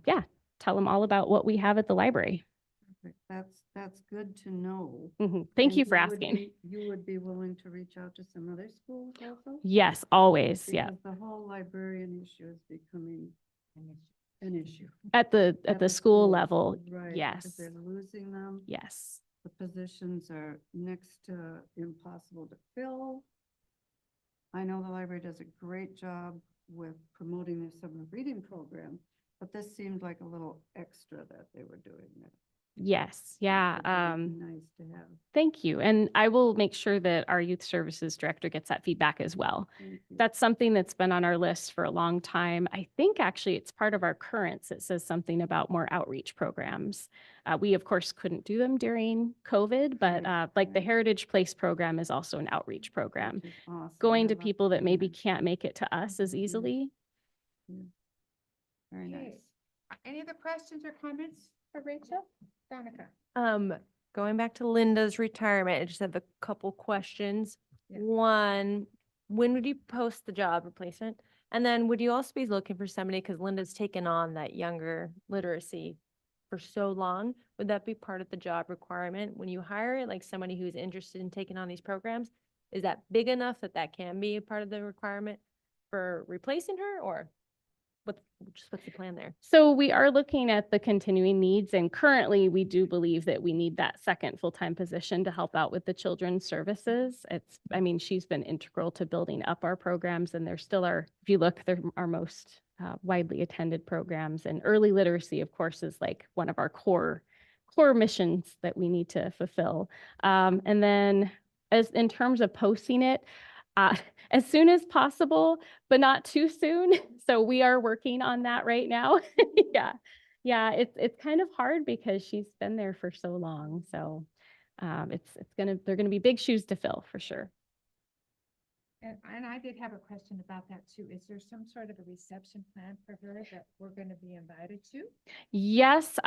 yeah, tell them all about what we have at the library. Perfect. That's good to know. Thank And you for would asking. you would be willing to reach out to some other schools also? Yes, always. Yeah. Because the whole librarian issue is becoming an issue. At the school schools, level. Right. Yes. Because they're losing them. Yes. The positions are next to impossible to fill. I know the library does a great job with promoting their summer reading program, but this seemed like a little extra that they were doing there. Yes. Yeah. Nice to have. Thank you. And I will make sure that our youth services director gets that feedback as well. Thank you. That's something that's been on our list for a long time. I think actually it's part of our currents. It says something about more outreach programs. We, of course, couldn't do them during COVID, but like the right. Heritage Place program is also an outreach program. Which is awesome. Going I to love people that maybe that. can't make it to us as Mhm. easily. Very nice. Okay. Any other questions or comments for Rachel? Donica? Going back to Linda's retirement, I just have a couple questions. Yeah. One, when would you post the job replacement? And then would you also be looking for somebody, because Linda's taken on that younger literacy for so long, would that be part of the job requirement when you hire it, like somebody who's interested in taking on these programs? Is that big enough that that can be a part of the requirement for replacing her, or what's the plan there? So we are looking at the continuing needs, and currently we do believe that we need that second full-time position to help out with the children's services. I mean, she's been integral to building up our programs, and they're still if you look, they're our most widely attended programs. And early literacy, of course, is like one of our core missions that we need to fulfill. And then as in terms of posting it, as soon as possible, but not too soon. So we are working on that right now. Yeah. It's kind of hard because she's been there for so long. So they're gonna be big shoes to fill for sure. And I did have a question about that too. Is there some sort of a reception plan for her that we're going to be invited to? Yes,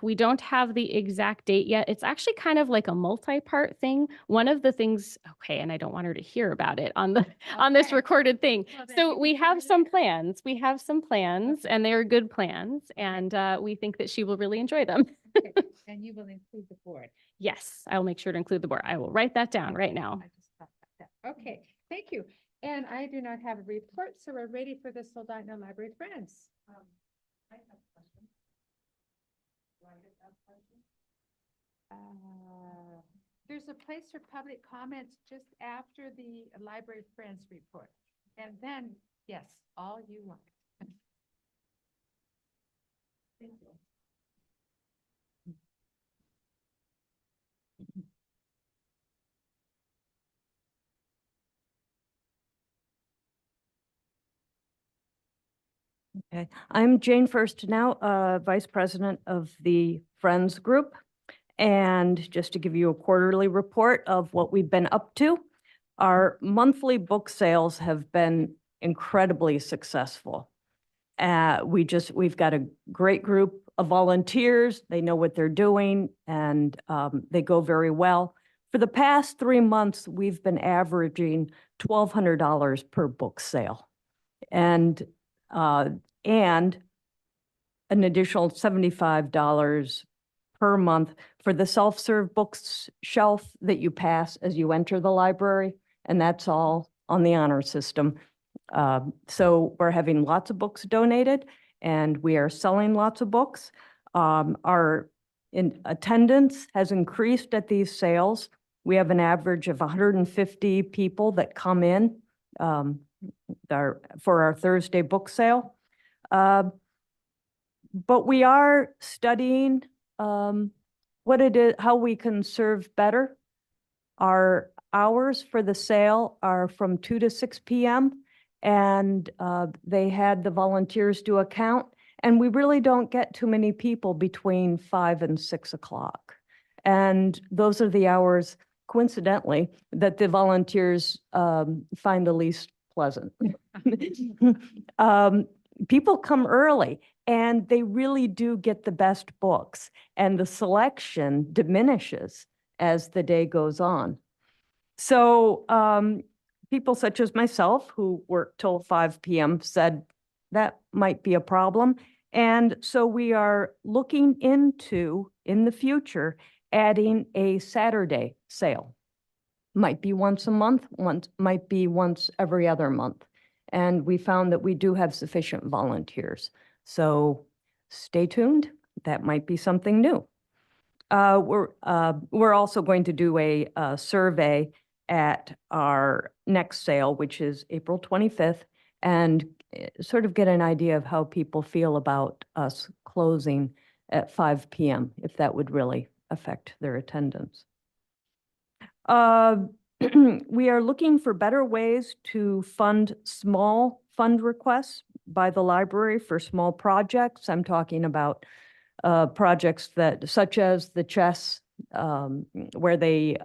we don't have the exact date yet. It's actually kind of like a multi-part thing. One of the things, okay, and I don't want her to hear about it on the on this Okay. recorded thing. Well, then So you we can tell have me some later. plans. We have some plans, and they are good plans, and we think that she will really enjoy them. Okay, and you will include the board. Yes, I will make sure to include the board. I will write that down right now. I just thought about that. Okay, thank you. And I do not have a report, so we're ready for the Soldotna Library Friends. I have a question. Do I get that question? There's a place for public comments just after the Library Friends report. And then, yes, all you want. Thank you. Okay, I'm Jane Firstenow, Vice President of the Friends Group. And just to give you a quarterly report of what we've been up to, our monthly book sales have been incredibly successful. We've got a great group of volunteers. They know what they're doing, and they go very well. For the past 3 months, we've been averaging $1,200 per book sale. And an additional $75 per month for the self-serve books shelf that you pass as you enter the library, and that's all on the honor system. So we're having lots of books donated, and we are selling lots of books. Our attendance has increased at these sales. We have an average of 150 people that come in for our Thursday book sale. But we are studying what it is, how we can serve better. Our hours for the sale are from 2 to 6 p.m. And they had the volunteers do a count, and we really don't get too many people between 5 and 6 o'clock. And those are the hours, coincidentally, that the volunteers find the least pleasant. People come early, and they really do get the best books, and the selection diminishes as the day goes on. So people such as myself who work till 5 p.m. said that might be a problem. And so we are looking into, in the future, adding a Saturday sale. Might be once a month, might be once every other month. And we found that we do have sufficient volunteers. So stay tuned. That might be something new. We're also going to do a survey at our next sale, which is April 25th, and sort of get an idea of how people feel about us closing at 5 p.m., if that would really affect their attendance. We are looking for better ways to fund small fund requests by the library for small projects. I'm talking about projects that, such as the chess, where they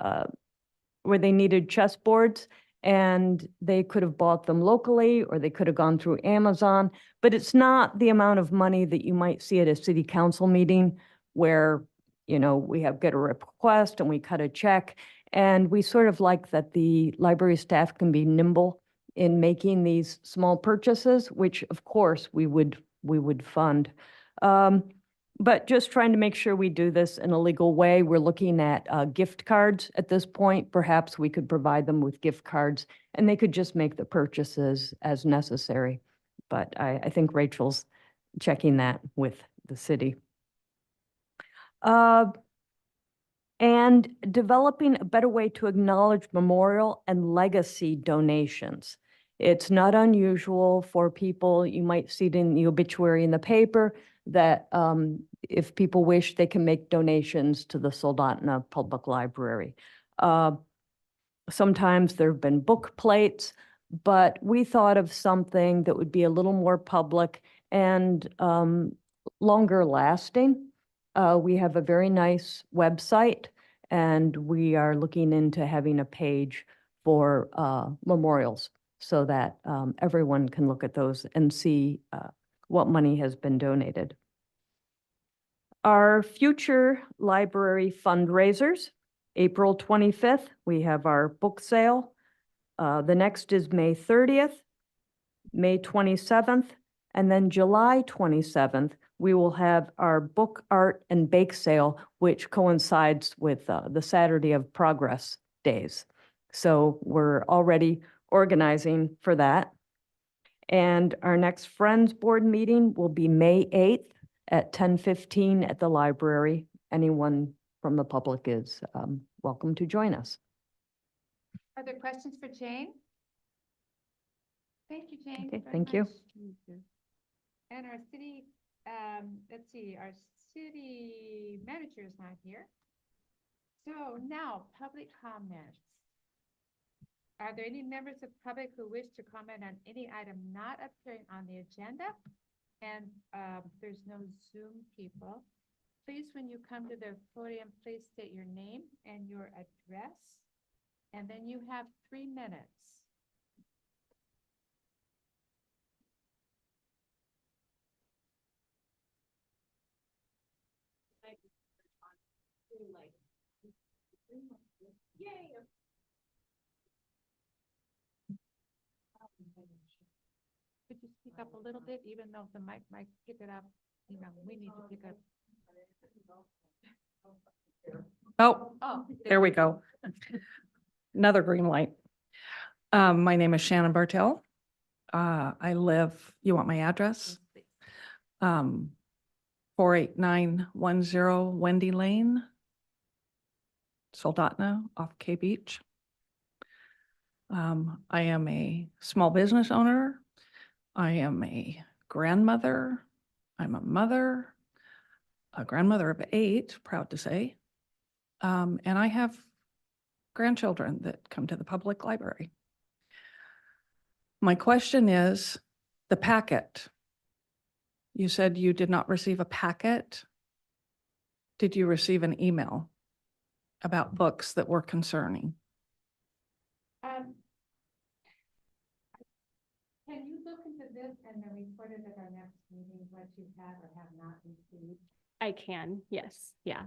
needed chessboards, and they could have bought them locally, or they could have gone through Amazon. But it's not the amount of money that you might see at a city council meeting where, you know, we get a request and we cut a check. And we sort of like that the library staff can be nimble in making these small purchases, which of course we would fund. But just trying to make sure we do this in a legal way. We're looking at gift cards at this point. Perhaps we could provide them with gift cards, and they could just make the purchases as necessary. But I think Rachel's checking that with the city. And developing a better way to acknowledge memorial and legacy donations. It's not unusual for people, you might see it in the obituary in the paper, that if people wish, they can make donations to the Soldotna Public Library. Sometimes there have been book plates, but we thought of something that would be a little more public and longer lasting. We have a very nice website, and we are looking into having a page for memorials so that everyone can look at those and see what money has been donated. Our future library fundraisers, April 25th, we have our book sale. The next is May 30th, May 27th, and then July 27th, we will have our book, art, and bake sale, which coincides with the Saturday of Progress days. So we're already organizing for that. And our next Friends Board meeting will be May 8th at 10:15 at the library. Anyone from the public is welcome to join us. Are there questions for Jane? Thank you, Jane. Okay, very thank you. much. And our city, let's see, our city manager is not here. So now, public comments. Are there any members of public who wish to comment on any item not appearing on the agenda? And there's no Zoom people. Please, when you come to the podium, please state your name and your address. And then you have 3 minutes. Yay! Could you speak up a little bit, even though the mic might pick it up? You know, we need to pick up. Oh, Oh, there we go. Another green light. My name is Shannon Bartell. I live, you want my address? 48910 Wendy Lane, Soldotna off K Beach. I am a small business owner. I am a grandmother. I'm a mother, a grandmother of 8, proud to say. And I have grandchildren that come to the public library. My question is the packet. You said you did not receive a packet. Did you receive an email about books that were concerning? Can you look into this and then report it at our next meeting, what you have or have not received? I can, yes, yeah.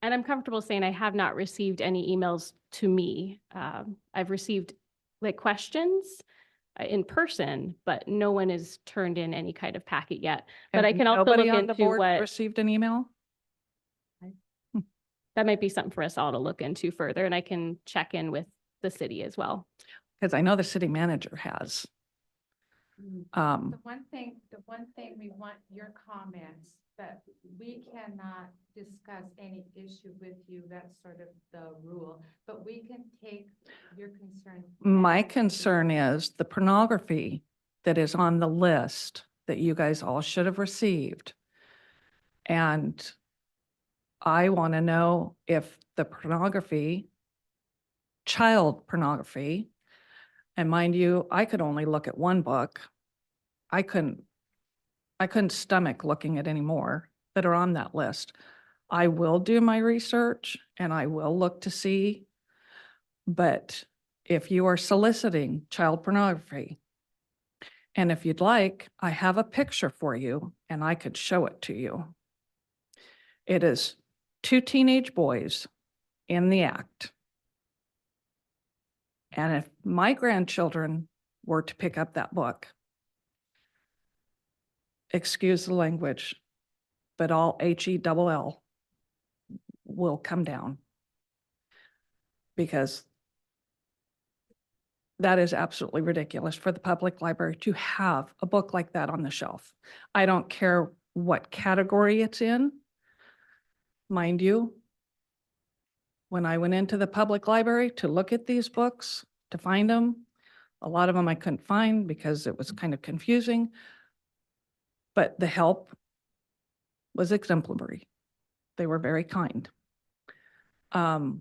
And I'm comfortable saying I have not received any emails to me. I've received like questions in person, but no one has turned in any kind of packet yet. But I And can also nobody look on the into board what, received an email? that might be something for us all to look into further, and I can check in with the city as well. Because I know the city manager has. The one thing we want your comments, but we cannot discuss any issue with you. That's sort of the rule, but we can take your concern. My concern is the pornography that is on the list that you guys all should have received. And I want to know if the pornography, child pornography, and mind you, I could only look at one book. I couldn't stomach looking at any more that are on that list. I will do my research and I will look to see. But if you are soliciting child pornography, and if you'd like, I have a picture for you and I could show it to you. It is 2 teenage boys in the act. And if my grandchildren were to pick up that book, excuse the language, but all HELL will come down. Because that is absolutely ridiculous for the public library to have a book like that on the shelf. I don't care what category it's in. Mind you, when I went into the public library to look at these books, to find them, a lot of them I couldn't find because it was kind of confusing. But the help was exemplary. They were very kind. But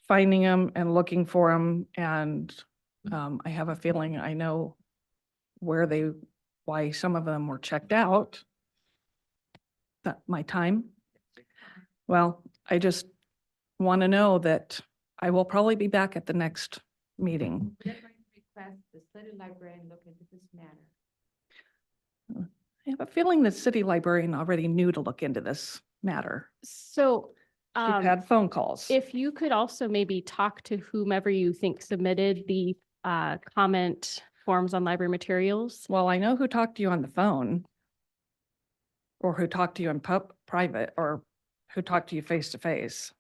finding them and looking for them, and I have a feeling I know why some of them were checked out. That my time. Well, I just want to know that I will probably be back at the next meeting. We're going to request the city librarian look into this matter. I have a feeling the city librarian already knew to look into this matter. So We've had phone calls. if you could also maybe talk to whomever you think submitted the comment forms on library materials. Well, I know who talked to you on the phone, or who talked to you in private, or who talked to you face to face.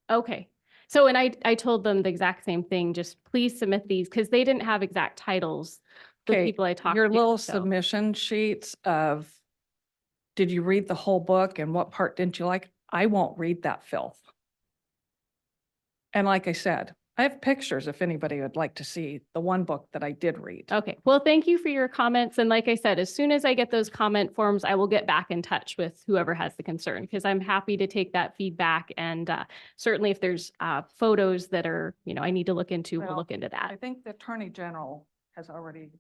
Okay. So, and I told them the exact same thing, just please submit these because they didn't have exact titles. The Okay, people I talked to. your little so- submission sheets of, did you read the whole book and what part didn't you like? I won't read that filth. And like I said, I have pictures if anybody would like to see the one book that I did read. Okay, well, thank you for your comments. And like I said, as soon as I get those comment forms, I will get back in touch with whoever has the concern because I'm happy to take that feedback. And certainly if there's photos that are, I need to look into, we'll Well, look into I that. think the Attorney General has already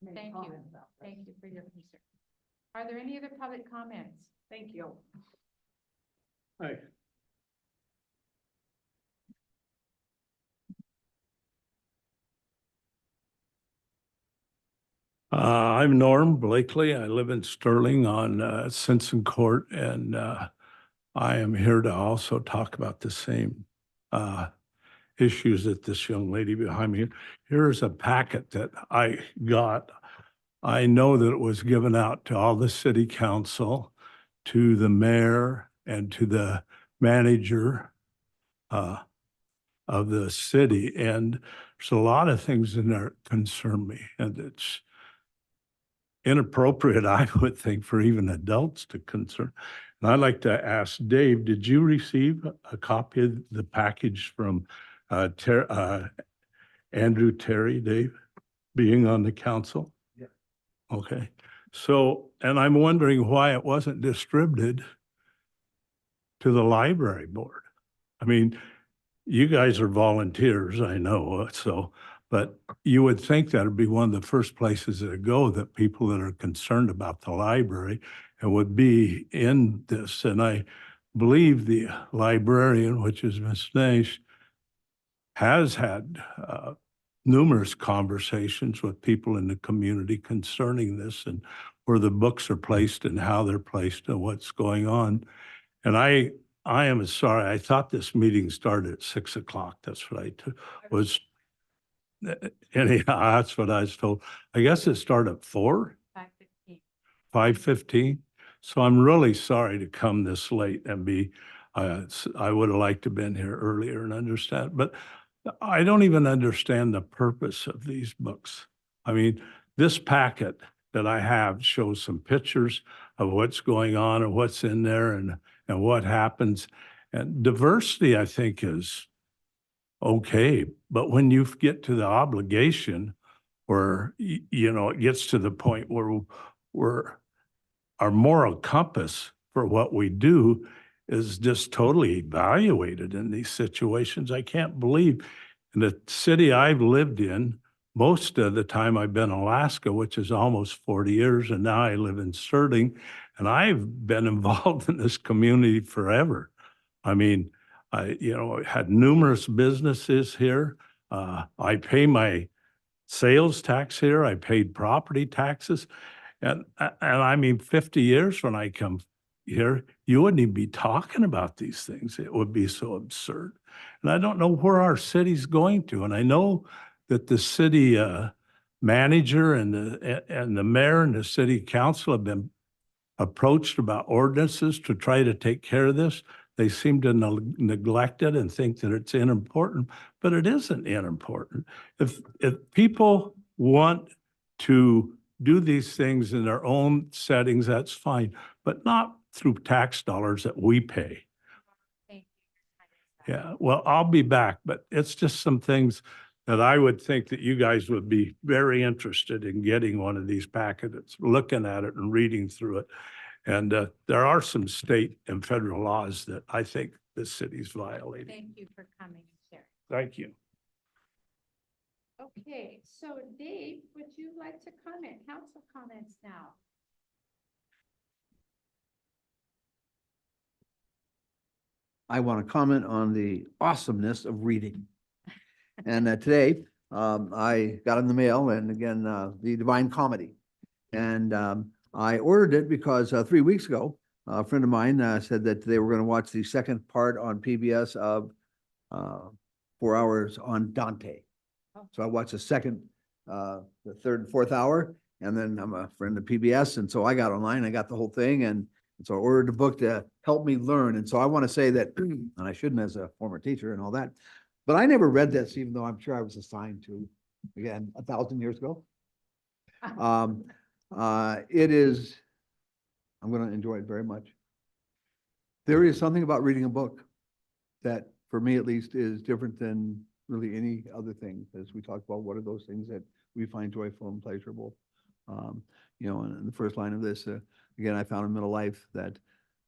made Thank you. comment about this. Thank you for your concern. Are there any other public comments? Thank you. Hi. I'm Norm Blakely. I live in Sterling on Simpson Court, and I am here to also talk about the same issues that this young lady behind me. Here's a packet that I got. I know that it was given out to all the city council, to the mayor, and to the manager of the city. And there's a lot of things in there that concern me, and it's inappropriate, I would think, for even adults to concern. And I'd like to ask Dave, did you receive a copy of the package from Andrew Terry, Dave, being on the council? Yeah. Okay. So, and I'm wondering why it wasn't distributed to the library board. I mean, you guys are volunteers, I know, so, but you would think that'd be one of the first places that go, that people that are concerned about the library and would be in this. And I believe the librarian, which is Ms. Nash, has had numerous conversations with people in the community concerning this and where the books are placed and how they're placed and what's going on. And I am sorry, I thought this meeting started at 6 o'clock. That's what I was. Anyhow, that's what I was told. I guess it started at 4, 5:15. 5:15. So I'm really sorry to come this late and be, I would have liked to have been here earlier and understand, but I don't even understand the purpose of these books. I mean, this packet that I have shows some pictures of what's going on and what's in there and what happens. And diversity, I think, is okay. But when you get to the obligation where, it gets to the point where our moral compass for what we do is just totally evaluated in these situations. I can't believe in the city I've lived in, most of the time I've been in Alaska, which is almost 40 years, and now I live in Sterling, and I've been involved in this community forever. I mean, I had numerous businesses here. I pay my sales tax here. I paid property taxes. And I mean, 50 years when I come here, you wouldn't even be talking about these things. It would be so absurd. And I don't know where our city's going to. And I know that the city manager and the mayor and the city council have been approached about ordinances to try to take care of this. They seem to neglect it and think that it's unimportant, but it isn't unimportant. If people want to do these things in their own settings, that's fine, but not through tax dollars that we pay. Thank you. Yeah, well, I'll be back, but it's just some things that I would think that you guys would be very interested in getting one of these packets, looking at it and reading through it. And there are some state and federal laws that I think the city's violating. Thank you for coming and sharing. Thank you. Okay, so Dave, would you like to comment? Council comments now. I want to comment on the awesomeness of reading. And today, I got in the mail and again, the Divine Comedy. And I ordered it because 3 weeks ago, a friend of mine said that they were going to watch the second part on PBS of 4 hours on Dante. So I watched the second, the third and fourth hour, and then I'm a friend of PBS, and so I got online, I got the whole thing, and so I ordered a book to help me learn. And so I want to say that, and I shouldn't as a former teacher and all that, but I never read this, even though I'm sure I was assigned to, again, 1,000 years ago. It is, I'm going to enjoy it very much. There is something about reading a book that, for me at least, is different than really any other thing, as we talk about what are those things that we find joyful and pleasurable. You know, and in the first line of this, again, I found in middle life that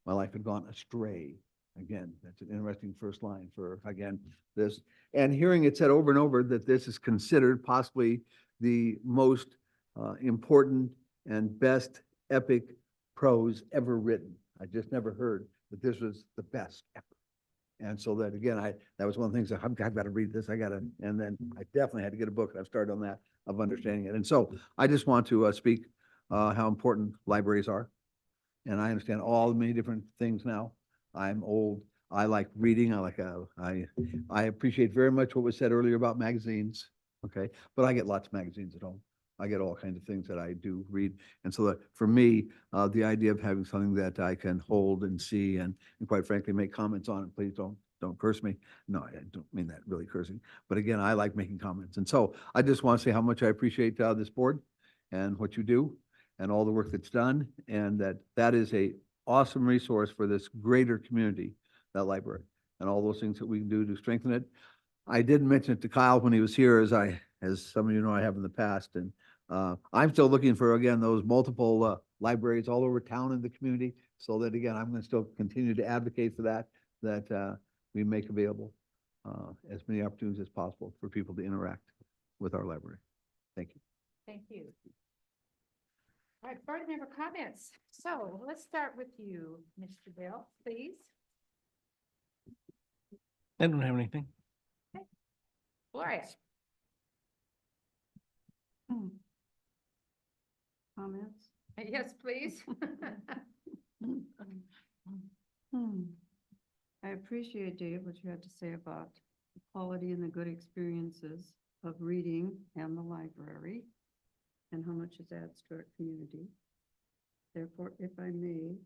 my life had gone astray. Again, that's an interesting first line for, again, this. And hearing it said over and over that this is considered possibly the most important and best epic prose ever written. I just never heard that this was the best ever. And so that, again, that was one of the things that I've got to read this. And then I definitely had to get a book, and I've started on that, of understanding it. And so I just want to speak how important libraries are. And I understand all the many different things now. I'm old. I like reading. I appreciate very much what was said earlier about magazines. Okay. But I get lots of magazines at home. I get all kinds of things that I do read. And so that for me, the idea of having something that I can hold and see and quite frankly, make comments on it, please don't curse me. No, I don't mean that really cursing. But again, I like making comments. And so I just want to say how much I appreciate this board and what you do and all the work that's done. And that is a awesome resource for this greater community, that library, and all those things that we can do to strengthen it. I did mention it to Kyle when he was here, as some of you know, I have in the past. And I'm still looking for, again, those multiple libraries all over town in the community, so that, again, I'm going to still continue to advocate for that we make available as many opportunities as possible for people to interact with our library. Thank you. Thank you. All right, board member comments. So let's start with you, Mr. Bell, please. I don't have anything. Gloria. Comments? Yes, please. I appreciate, Dave, what you had to say about the quality and the good experiences of reading and the library and how much it adds to our community. Therefore, if I may,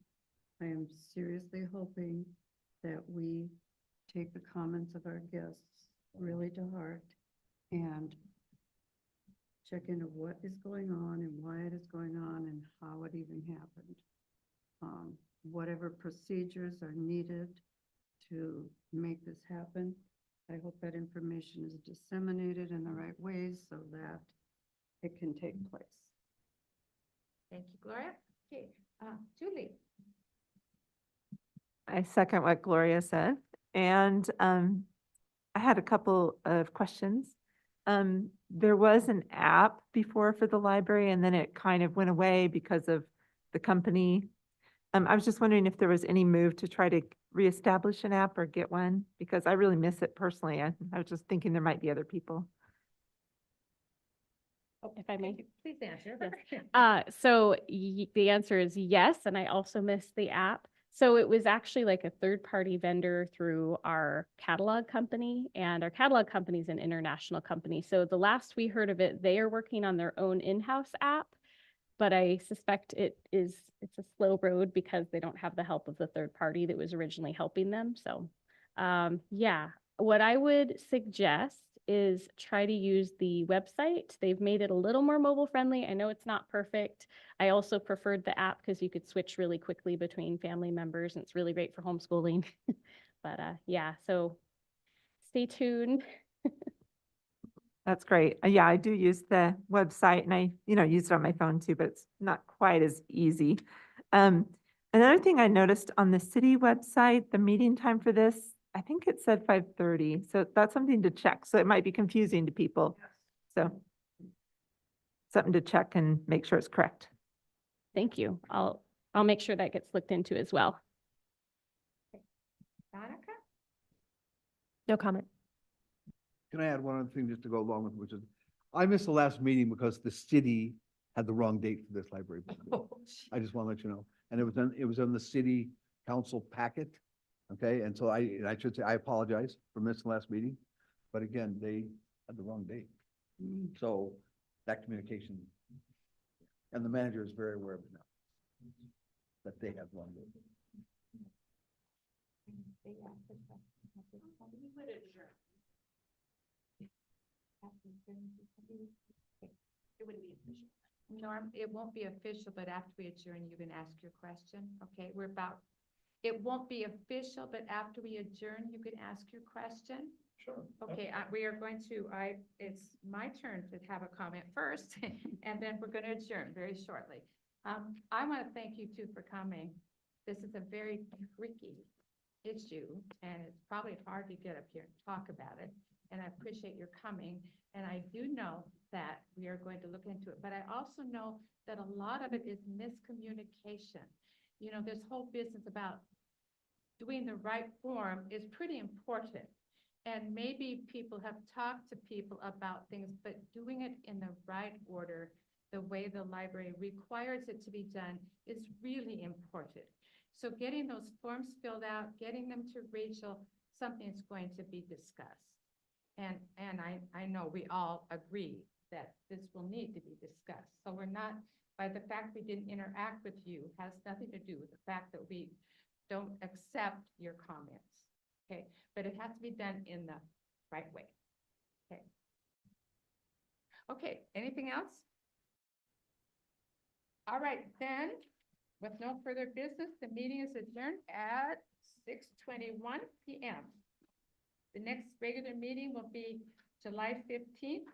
I am seriously hoping that we take the comments of our guests really to heart and check into what is going on and why it is going on and how it even happened. Whatever procedures are needed to make this happen, I hope that information is disseminated in the right ways so that it can take place. Thank you, Gloria. Okay, Julie. I second what Gloria said. And I had a couple of questions. There was an app before for the library, and then it kind of went away because of the company. I was just wondering if there was any move to try to reestablish an app or get one, because I really miss it personally. I was just thinking there might be other people. If I may. Please answer. So the answer is yes, and I also miss the app. So it was actually like a third-party vendor through our catalog company, and our catalog company is an international company. So the last we heard of it, they are working on their own in-house app, but I suspect it's a slow road because they don't have the help of the third party that was originally helping them. So yeah, what I would suggest is try to use the website. They've made it a little more mobile friendly. I know it's not perfect. I also preferred the app because you could switch really quickly between family members, and it's really great for homeschooling. But yeah, so stay tuned. That's great. Yeah, I do use the website, and I, use it on my phone too, but it's not quite as easy. Another thing I noticed on the city website, the meeting time for this, I think it said 5:30. So that's something to check. So it might be confusing to people. So something to check and make sure it's correct. Thank you. I'll make sure that gets looked into as well. Monica? No comment. Can I add one other thing just to go along with, which is, I missed the last meeting because the city had the wrong date for this library. book. I just want to let you know. And it was in the city council packet. Okay, and so I should say, I apologize for missing the last meeting. But again, they had the wrong date. So that communication, and the manager is very aware of it now. That they have the wrong date. Norm, it won't be official, but after we adjourn, you can ask your question. Okay, it won't be official, but after we adjourn, you can ask your question. Sure. Okay, we are going to, it's my turn to have a comment first, and then we're going to adjourn very shortly. I want to thank you too for coming. This is a very tricky issue, and it's probably hard to get up here and talk about it. And I appreciate your coming. And I do know that we are going to look into it, but I also know that a lot of it is miscommunication. You know, this whole business about doing the right form is pretty important. And maybe people have talked to people about things, but doing it in the right order, the way the library requires it to be done, is really important. So getting those forms filled out, getting them to Rachel, something is going to be discussed. And I know we all agree that this will need to be discussed. So we're not, by the fact we didn't interact with you, has nothing to do with the fact that we don't accept your comments. Okay, but it has to be done in the right way. Okay. Okay, anything else? All right, then, with no further business, the meeting is adjourned at 6:21 p.m. The next regular meeting will be July 15th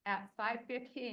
at 5:15.